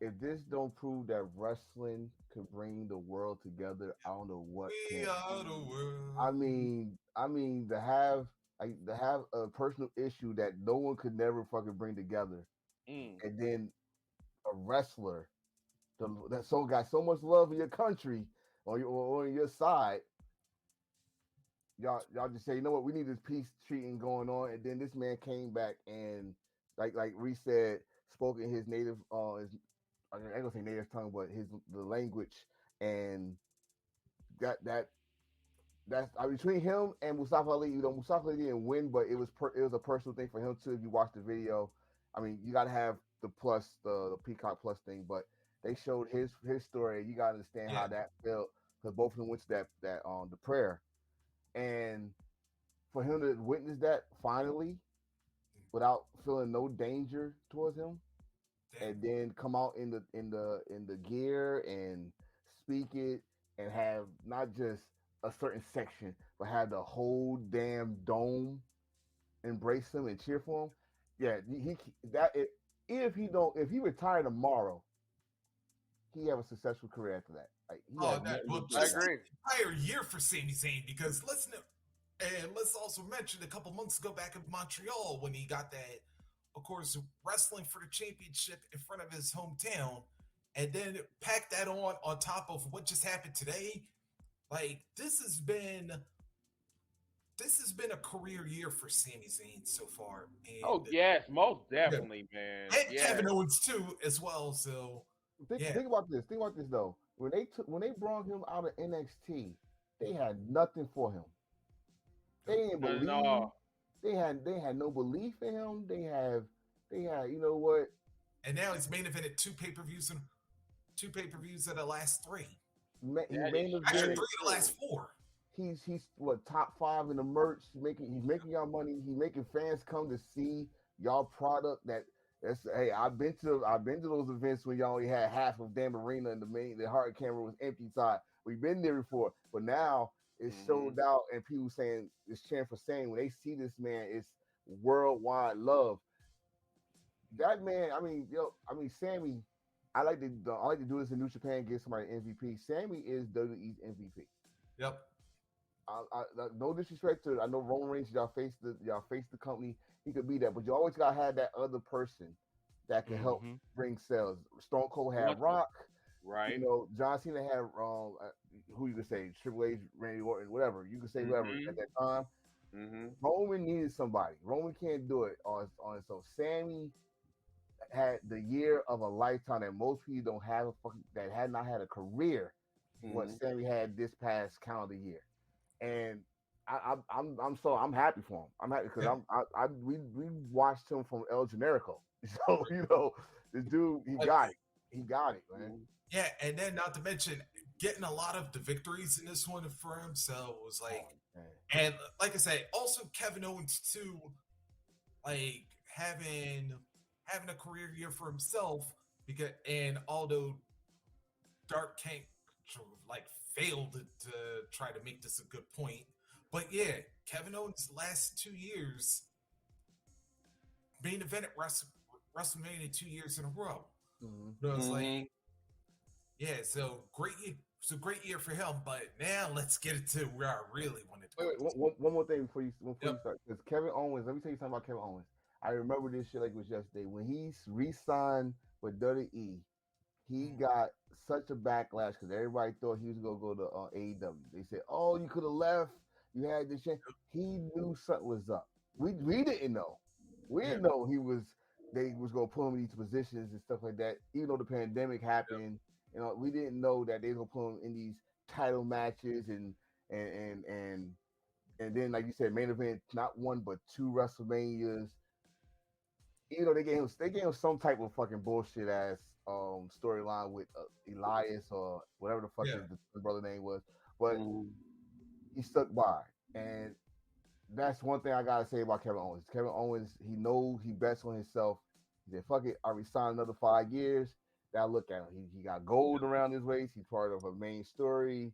If this don't prove that wrestling can bring the world together, I don't know what can. We are the world. I mean to have a personal issue that no one could never fucking bring together, and then a wrestler. That got so much love in your country on your side. Y'all just say, you know what, we need this peace treating going on, and then this man came back and like Reese said, spoke in his native I ain't gonna say native tongue, but the language, and that's between him and Mustafa Ali. You know, Mustafa Ali didn't win, but it was a personal thing for him too. If you watch the video, I mean, you gotta have the Peacock Plus thing, but they showed his story. You gotta understand how that felt, because both of them went to that the prayer, and for him to witness that finally, without feeling no danger towards him, Damn. and then come out in the gear and speak it and have not just a certain section, but have the whole damn dome embrace him and cheer for him. Yeah, if he retired tomorrow, he have a successful career after that. Like he Oh, has that nothing well, to do I with just that. agree. the entire year for Sami Zayn because let's also mention a couple months ago back in Montreal when he got that, of course, wrestling for the championship in front of his hometown, and then pack that on top of what just happened today. Like this has been a career year for Sami Zayn so far, and Oh yes, most definitely, man. and Yeah. Kevin Owens too as well. So yeah. Think about this. Think about this though. When they brought him out of NXT, they had nothing for him. They didn't Not at believe. all. They had no belief in him. They had you know what? And now he's main evented two pay per views of the last three. He That main is Actually, event. three of the last four. He's what top 5 in the merch. He's making y'all money. He's making fans come to see y'all product. Hey, I've been to those events when y'all only had half of damn arena and the hard camera was empty side. We've been there before, but now it's sold out and people saying it's cheering for saying when they see this man, it's worldwide love. That man, Sammy. I like to do this in New Japan. Give somebody MVP. Sammy is WWE's MVP. Yep. No disrespect to I know Roman Reigns. Y'all face the company. He could be that, but you always gotta have that other person that can help bring sales. Stone Cold had Rock, right? You know, John Cena had who you could say Triple H, Randy Orton, whatever you could say, whatever at that time. Roman needed somebody. Roman can't do it on its own. Sammy had the year of a lifetime that most people don't have that had not had a career. What Sammy had this past calendar year. And I'm happy for him. I'm happy because we watched him from El Generico. So you know this dude he got it, man. Yeah, and then not to mention getting a lot of the victories in this one for him. So it was like, and like I said, also Kevin Owens too, like having a career year for himself because and although Dark King like failed to try to make this a good point. But yeah, Kevin Owens' last 2 years, main event at WrestleMania 2 years in a row. So it's like, yeah, so great year for him. But now let's get it to where I really wanted to go. Wait, one more thing before you start. Because Kevin Owens, let me tell you something about Kevin Owens. I remember this shit like it was yesterday. When he re-signed with WWE, he got such a backlash because everybody thought he was gonna go to AEW. They said, "Oh, you could have left. You had this chance." He knew something was up. We didn't know. We didn't know they was gonna put him in these positions and stuff like that. Even though the pandemic happened, you know, we didn't know that they was gonna put him in these title matches and then like you said, main event not one but 2 WrestleManias. You know, they gave him some type of fucking bullshit ass storyline with Elias or whatever the fuck his brother name was, but he stuck by, and that's one thing I gotta say about Kevin Owens. Kevin Owens, he knows he bets on himself. He said, "Fuck it, I resigned another 5 years." Now look at him. He got gold around his waist. He's part of a main story.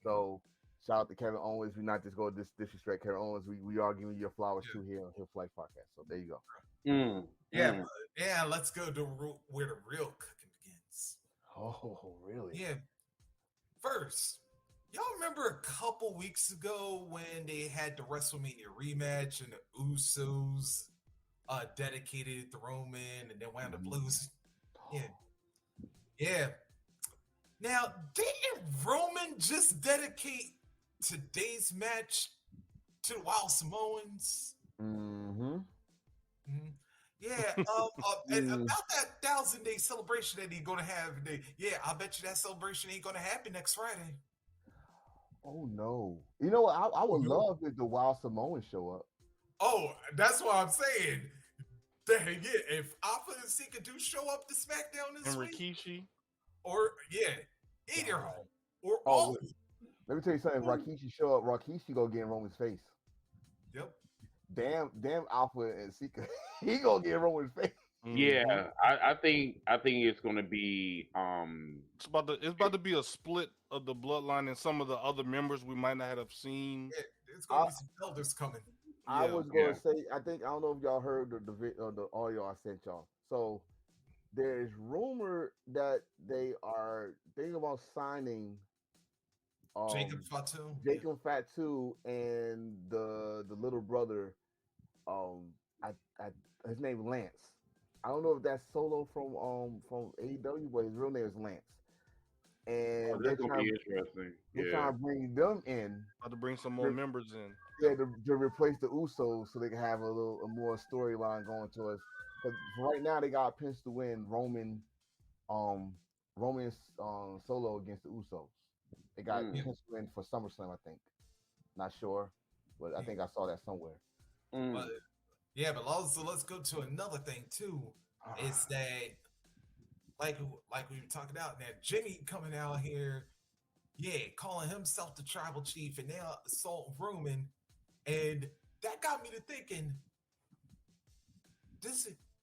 So shout out to Kevin Owens. We not just go disrespect Kevin Owens. We are giving you your flowers too here on Hill Flight Podcast. So there you go. Yeah, let's go to where the real cooking begins. Oh, really? Yeah. First, y'all remember a couple weeks ago when they had the WrestleMania rematch and the Usos dedicated to Roman and then wound up losing? Yeah. Now, didn't Roman just dedicate today's match to the Wild Samoans? Yeah, and about that 1,000-day celebration that he's gonna have, I bet you that celebration ain't gonna happen next Friday. Oh no! You know what? I would love if the Wild Samoans show up. Oh, that's what I'm saying. Dang it! If Alpha and Sika do show up to SmackDown this week, Rikishi, or either or all. Let me tell you something. If Rikishi show up, Rikishi gonna get in Roman's face. Yep. Damn Alpha and Sika. he gonna get Roman's face. Yeah, I think it's gonna be It's about to be a split of the bloodline and some of the other members we might not have seen. Yeah, there's gonna be some elders coming. I Yeah. was gonna say, I don't know if y'all heard the audio I sent y'all. So there's rumor that they are thinking about signing Jacob Fatu. Jacob Fatu and the little brother, his name Lance. I don't know if that's Solo from AEW, but his real name is Lance. And that's gonna be interesting. They're trying to bring them in. About to bring some more members in. Yeah, to replace the Usos, so they can have a more storyline going to us. Because right now they got pins to win Roman Solo against the Usos. They got pins to win for SummerSlam, I think. Not sure, but I think I saw that somewhere. But, yeah, but also let's go to another thing too. Is that like we were talking about now, Jimmy coming out here, calling himself the tribal chief, and now assault Roman, and that got me to thinking.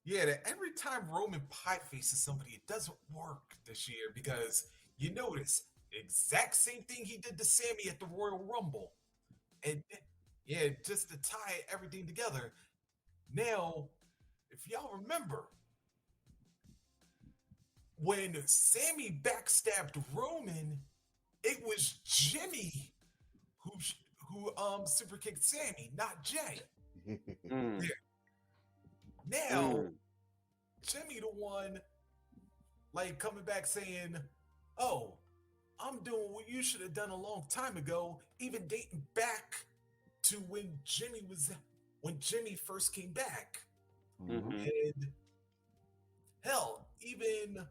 That every time Roman pie faces somebody, it doesn't work this year because you notice the exact same thing he did to Sammy at the Royal Rumble, and just to tie everything together. Now, if y'all remember, when Sammy backstabbed Roman, it was Jimmy who super kicked Sammy, not Jay. Now, Jimmy the one coming back saying, "Oh, I'm doing what you should have done a long time ago," even dating back to when Jimmy first came back. And hell, even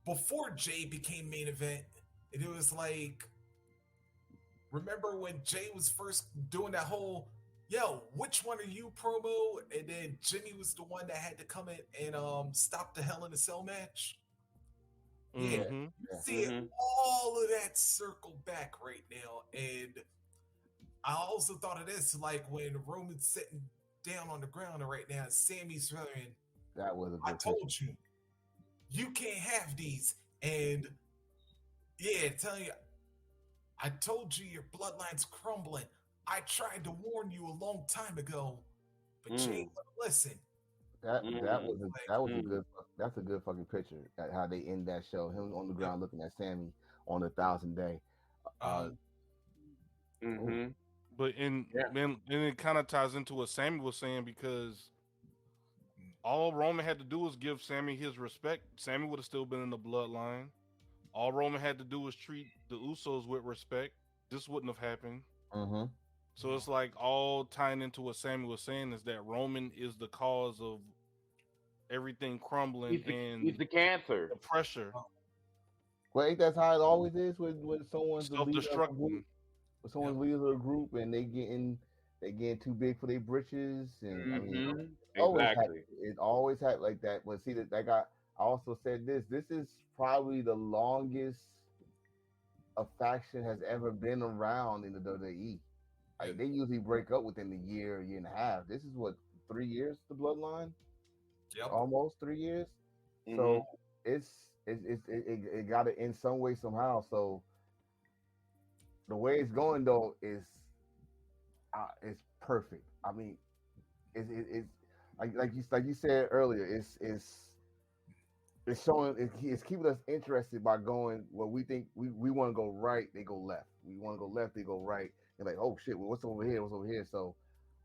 before Jay became main event, and it was remember when Jay was first doing that whole which one are you promo, and then Jimmy was the one that had to come in and stop the Hell in a Cell match. See all of that circle back right now. And I also thought of this, when Roman's sitting down on the ground right now, Sammy's running. That was I told you, you can't have these. And telling you, I told you your bloodline's crumbling. I tried to warn you a long time ago, but you ain't gonna listen. That's a good fucking picture at how they end that show. Him on the ground looking at Sammy on 1,000 Day. But then it kind of ties into what Sammy was saying, because all Roman had to do was give Sammy his respect. Sammy would have still been in the bloodline. All Roman had to do was treat the Usos with respect. This wouldn't have happened. So it's all tying into what Sammy was saying, is that Roman is the cause of everything crumbling. He's the cancer. The pressure. Well, ain't that how it always is when someone's self-destructing. When someone's leader of a group and they getting too big for their britches, and I mean, it always happened like that. But see that guy. I also said this is probably the longest a faction has ever been around in the WWE. They usually break up within a year and a half. This is what, 3 years, the bloodline? Yep. Almost 3 years. So it got to end some way, somehow. So the way it's going though is it's perfect. I mean, it's like you said earlier. It's showing. It's keeping us interested by going. Well, we think we want to go right, they go left. We want to go left, they go right. They're like, oh shit, what's over here? What's over here? So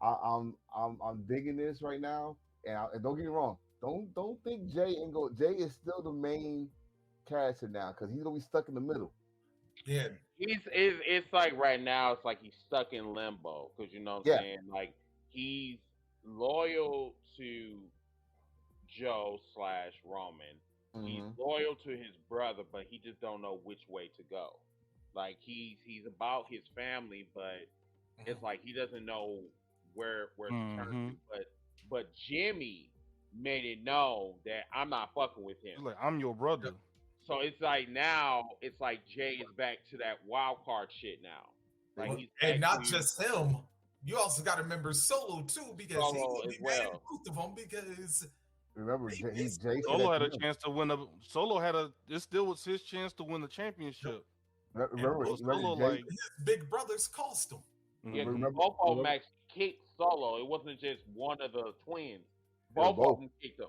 I'm digging this right now. And don't get me wrong. Don't think Jay is still the main character now, because he's gonna be stuck in the middle. Yeah, it's right now. It's he's stuck in limbo, because you know what I'm saying. He's loyal to Joe / Roman. He's loyal to his brother, but he just don't know which way to go. He's about his family, but it's he doesn't know where to turn to. But Jimmy made it known that I'm not fucking with him. He's I'm your brother. So it's now it's Jay is back to that wild card shit now. And not just him, you also got to remember Solo too, because he's Solo gonna as be mad at well. both of them because Remember, they Jay said Solo that had to a him. chance to win Solo had it still was his chance to win the championship. Remember, But Solo Jay. his big brothers cost him. Yeah, because Remember, both of them remember, actually kicked Solo. It wasn't just one of the twins. they were Both both. of them kicked him.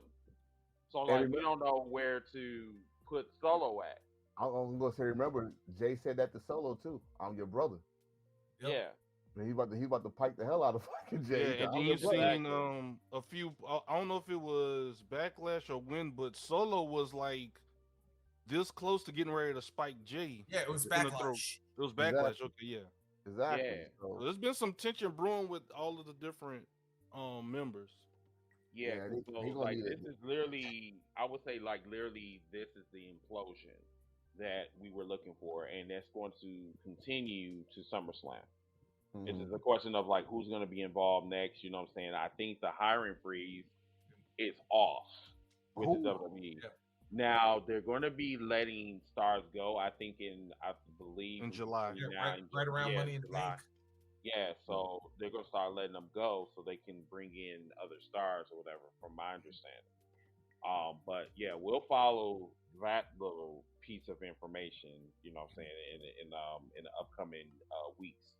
So And like, remember, we don't know where to put Solo at. I'm gonna say, remember, Jay said that to Solo too. I'm your brother. Yep. Yeah. And he about to pipe the hell out of fucking Jay. Yeah, and then I'm you your brother. seen a few. I don't know if it was Backlash or when, but Solo was like this close to getting ready to spike Jay. Yeah, it was in the throat. Backlash. It was Backlash. Exactly. Okay, yeah. Exactly. Yeah. So there's been some tension brewing with all of the different members. Yeah, Yeah, so he gonna like need this it. is literally, I would say like literally this is the implosion that we were looking for, and that's going to continue to SummerSlam. It's just a question of like who's going to be involved next. You know what I'm saying? I think the hiring freeze is off with the WWE. Yeah. Now they're going to be letting stars go. I think I believe In July. Yeah, right around Money in the July. Bank. Yeah, so they're gonna start letting them go so they can bring in other stars or whatever, from my understanding. But yeah, we'll follow that little piece of information, you know what I'm saying, in the upcoming weeks.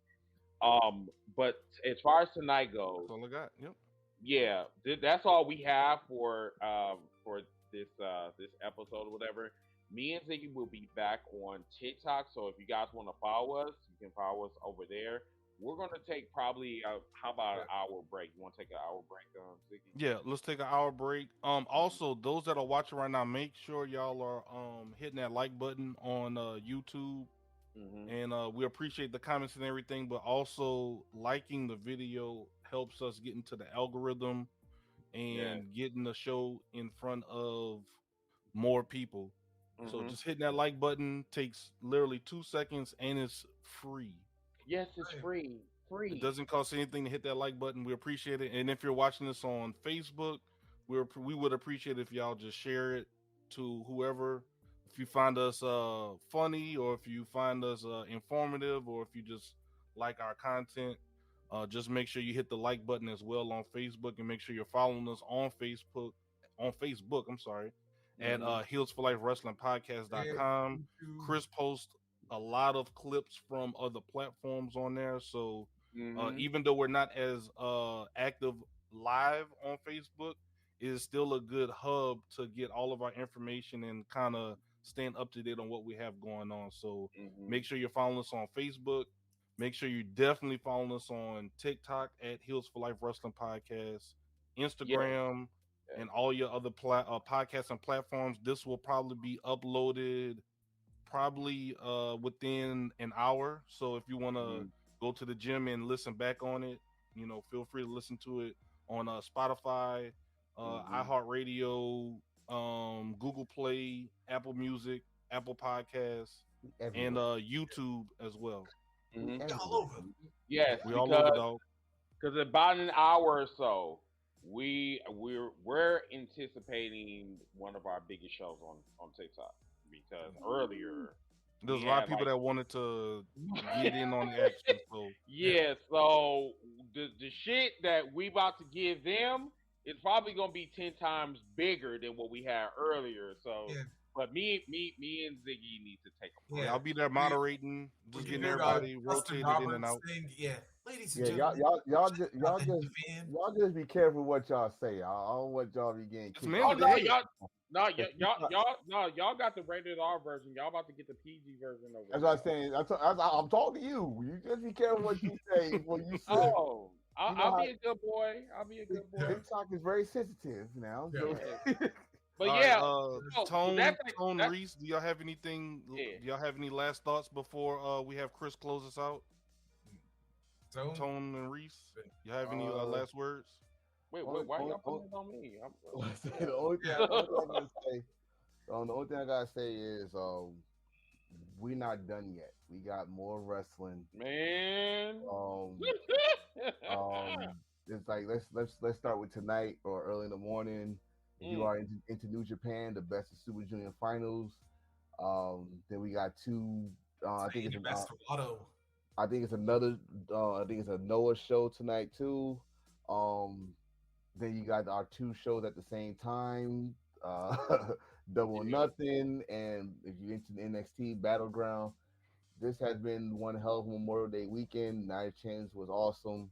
But as far as tonight goes, That's all I got. Yep. yeah, that's all we have for this this episode or whatever. Me and Ziggy will be back on TikTok, so if you guys want to follow us, you can follow us over there. We're gonna take probably how about an hour break? You want to take an hour break, Ziggy? Yeah, let's take an hour break. Also, those that are watching right now, make sure y'all are hitting that like button on YouTube, and we appreciate the comments and everything. But also, liking the video helps us get into the algorithm and getting the show in front of more people. So just hitting that like button takes literally 2 seconds, and it's free. Yes, it's free. It doesn't cost anything to hit that like button. We appreciate it. And if you're watching this on Facebook, we would appreciate if y'all just share it to whoever. If you find us funny, or if you find us informative, or if you just like our content, just make sure you hit the like button as well on Facebook, and make sure you're following us on Facebook. I'm sorry, at Heels for Life Wrestling Podcast.com. Cris posts a lot of clips from other platforms on there, so even though we're not as active live on Facebook, it is still a good hub to get all of our information and kind of staying up to date on what we have going on. So make sure you're following us on Facebook. Make sure you're definitely following us on TikTok at Heels for Life Wrestling Podcast, Instagram, and all your other podcasts and platforms. This will probably be uploaded within an hour. So if you want to go to the gym and listen back on it, feel free to listen to it on Spotify, iHeartRadio, Google Play, Apple Music, Apple Podcasts, and YouTube as well. All over. Yes, we all over, dog. Because in about an hour or so, we're anticipating one of our biggest shows on TikTok, because earlier there's a lot of people that wanted to get in on the action. So so the shit that we about to give them is probably gonna be 10 times bigger than what we had earlier. So but me and Ziggy need to take a break. I'll be there moderating, just getting everybody rotated in and out. Ladies and gentlemen, y'all just be careful what y'all say. I don't want y'all to be getting kicked. Y'all got the rated R version. Y'all about to get the PG version over. That's what I'm saying. I'm talking to you. You just be careful what you say when you say. Oh, I'll be a good boy. I'll be a good boy. TikTok is very sensitive now. But Tone Reese, do y'all have anything? Do y'all have any last thoughts before we have Cris close us out? Tone and Reese, you have any last words? Wait, why y'all putting this on me? The only thing I gotta say is we're not done yet. We got more wrestling, man. It's like let's start with tonight or early in the morning. If you are into New Japan, the Best of Super Junior Finals. Then we got two. I think it's the Best of Auto. I think it's another. I think it's a Noah show tonight too. Then you got our two shows at the same time. Double or Nothing, and if you into the NXT Battleground, this has been one hell of a Memorial Day weekend. Night of Champions was awesome,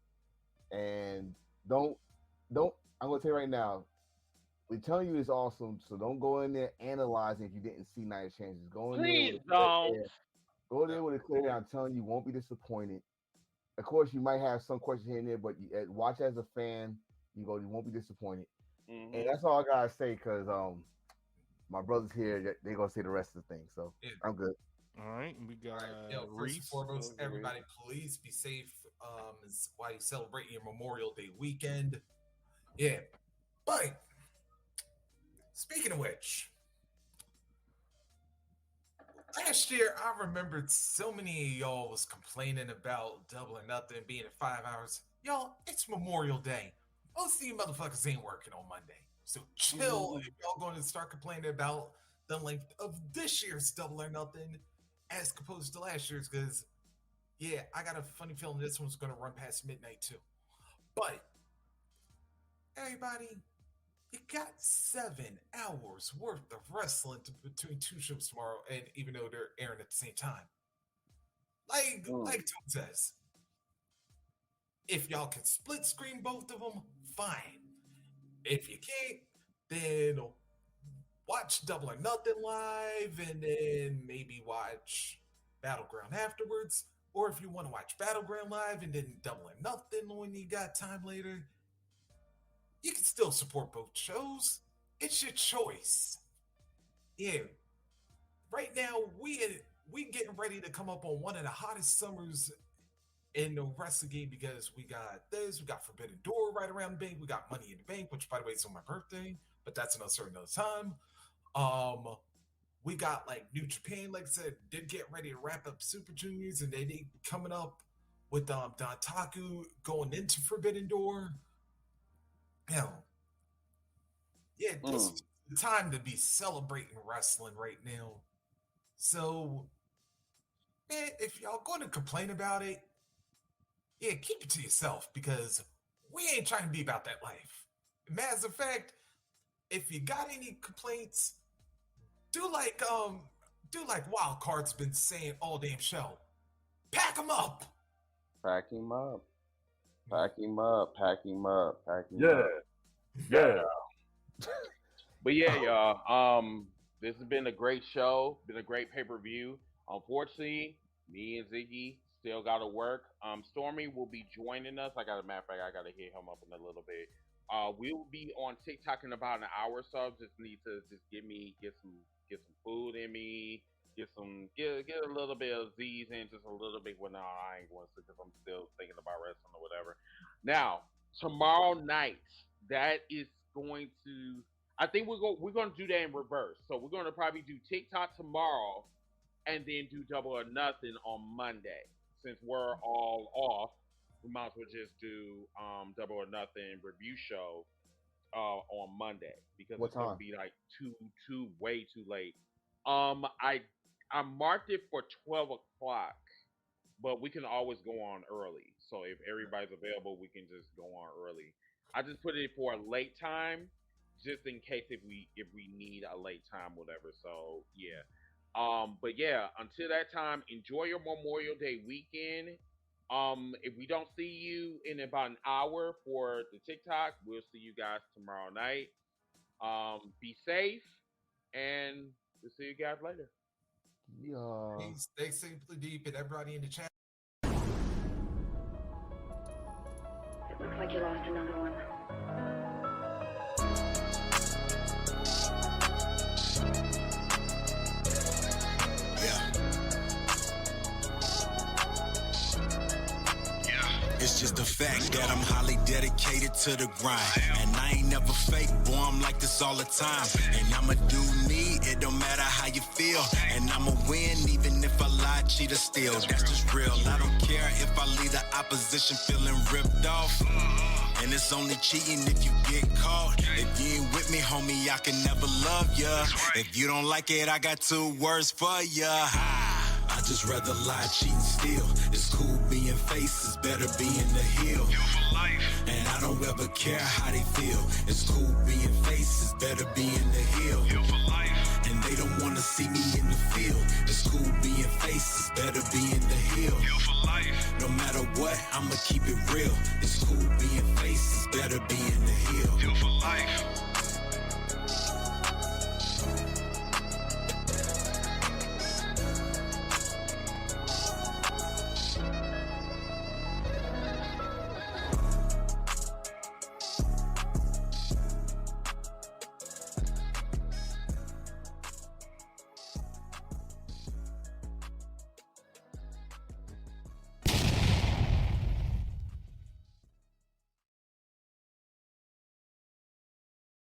and don't. I'm gonna tell you right now. We're telling you it's awesome, so don't go in there analyzing if you didn't see Night of Champions. Go in there. Please don't. Go there with a clear. I'm telling you, you won't be disappointed. Of course, you might have some questions here and there, but watch as a fan. You won't be disappointed. Mm-hmm. And that's all I gotta say, because my brother's here. They're gonna say the rest of the thing, so I'm good. All right, we got first and Reese. foremost, everybody, please be safe while you celebrate your Memorial Day weekend. Yeah, but speaking of which, last year I remembered so many of y'all was complaining about Double or Nothing being at 5 hours. Y'all, it's Memorial Day. Most of you motherfuckers ain't working on Monday. So chill if y'all going to start complaining about the length of this year's Double or Nothing as opposed to last year's, because, yeah, I got a funny feeling this one's going to run past midnight too. But, everybody, you got 7 hours worth of wrestling between two shows tomorrow, and even though they're airing at the same time. Like Tom says, if y'all can split screen both of them, fine. If you can't, then watch Double or Nothing live, and then maybe watch Battleground afterwards. Or if you want to watch Battleground live and then Double or Nothing when you got time later, you can still support both shows. It's your choice. Yeah. Right now, we getting ready to come up on one of the hottest summers in the wrestling game, because we got Forbidden Door right around the bank. We got Money in the Bank, which, by the way, is on my birthday, but that's another time. We got like New Japan, like I said, did get ready to wrap up Super Juniors, and they coming up with Don Taku going into Forbidden Door. Hell, yeah, this is the time to be celebrating wrestling right now. So, man, if y'all going to complain about it, yeah, keep it to yourself, because we ain't trying to be about that life. Matter of fact, if you got any complaints, do like Wildcard's been saying all damn show. Pack them up. Pack him up. Pack him up. Pack him up. Pack him Yeah. up. Yeah. But yeah, y'all. This has been a great show. Been a great pay-per-view. Unfortunately, me and Ziggy still got to work. Stormy will be joining us. Matter of fact, I got to hit him up in a little bit. We'll be on TikTok in about an hour or so. Just need to get some food in me, get a little bit of Z's in, just a little bit. Well, no, I ain't going to, because I'm still thinking about wrestling or whatever. Now, tomorrow night, that is going to, I think we're going to do that in reverse. So we're going to probably do TikTok tomorrow, and then do Double or Nothing on Monday. Since we're all off, we might as well just do Double or Nothing review show on Monday, because it's going to be like way too late. I marked it for 12 o'clock, but we can always go on early. So if everybody's available, we can just go on early. I just put it for a late time, just in case if we need a late time, whatever. So yeah. But yeah, until that time, enjoy your Memorial Day weekend. If we don't see you in about an hour for the TikTok, we'll see you guys tomorrow night. Be safe, and we'll see you guys later. Yeah. Stay safely deep, and everybody in the chat. It looks like you lost another one. It's just the fact that I'm highly dedicated to the grind. And I ain't never fake, boy, I'm like this all the time. And I'ma do me, it don't matter how you feel. And I'ma win even if I lie, cheat or steal. That's just real, I don't care if I leave the opposition feeling ripped off. And it's only cheating if you get caught. If you ain't with me, homie, I can never love ya. If you don't like it, I got 2 words for ya. I just rather lie, cheat, and steal. It's cool being face, it's better being the heel. And I don't ever care how they feel. It's cool being face, it's better being the heel. And they don't wanna see me in the field. It's cool being face, it's better being the heel. No matter what, I'ma keep it real. It's cool being face, it's better being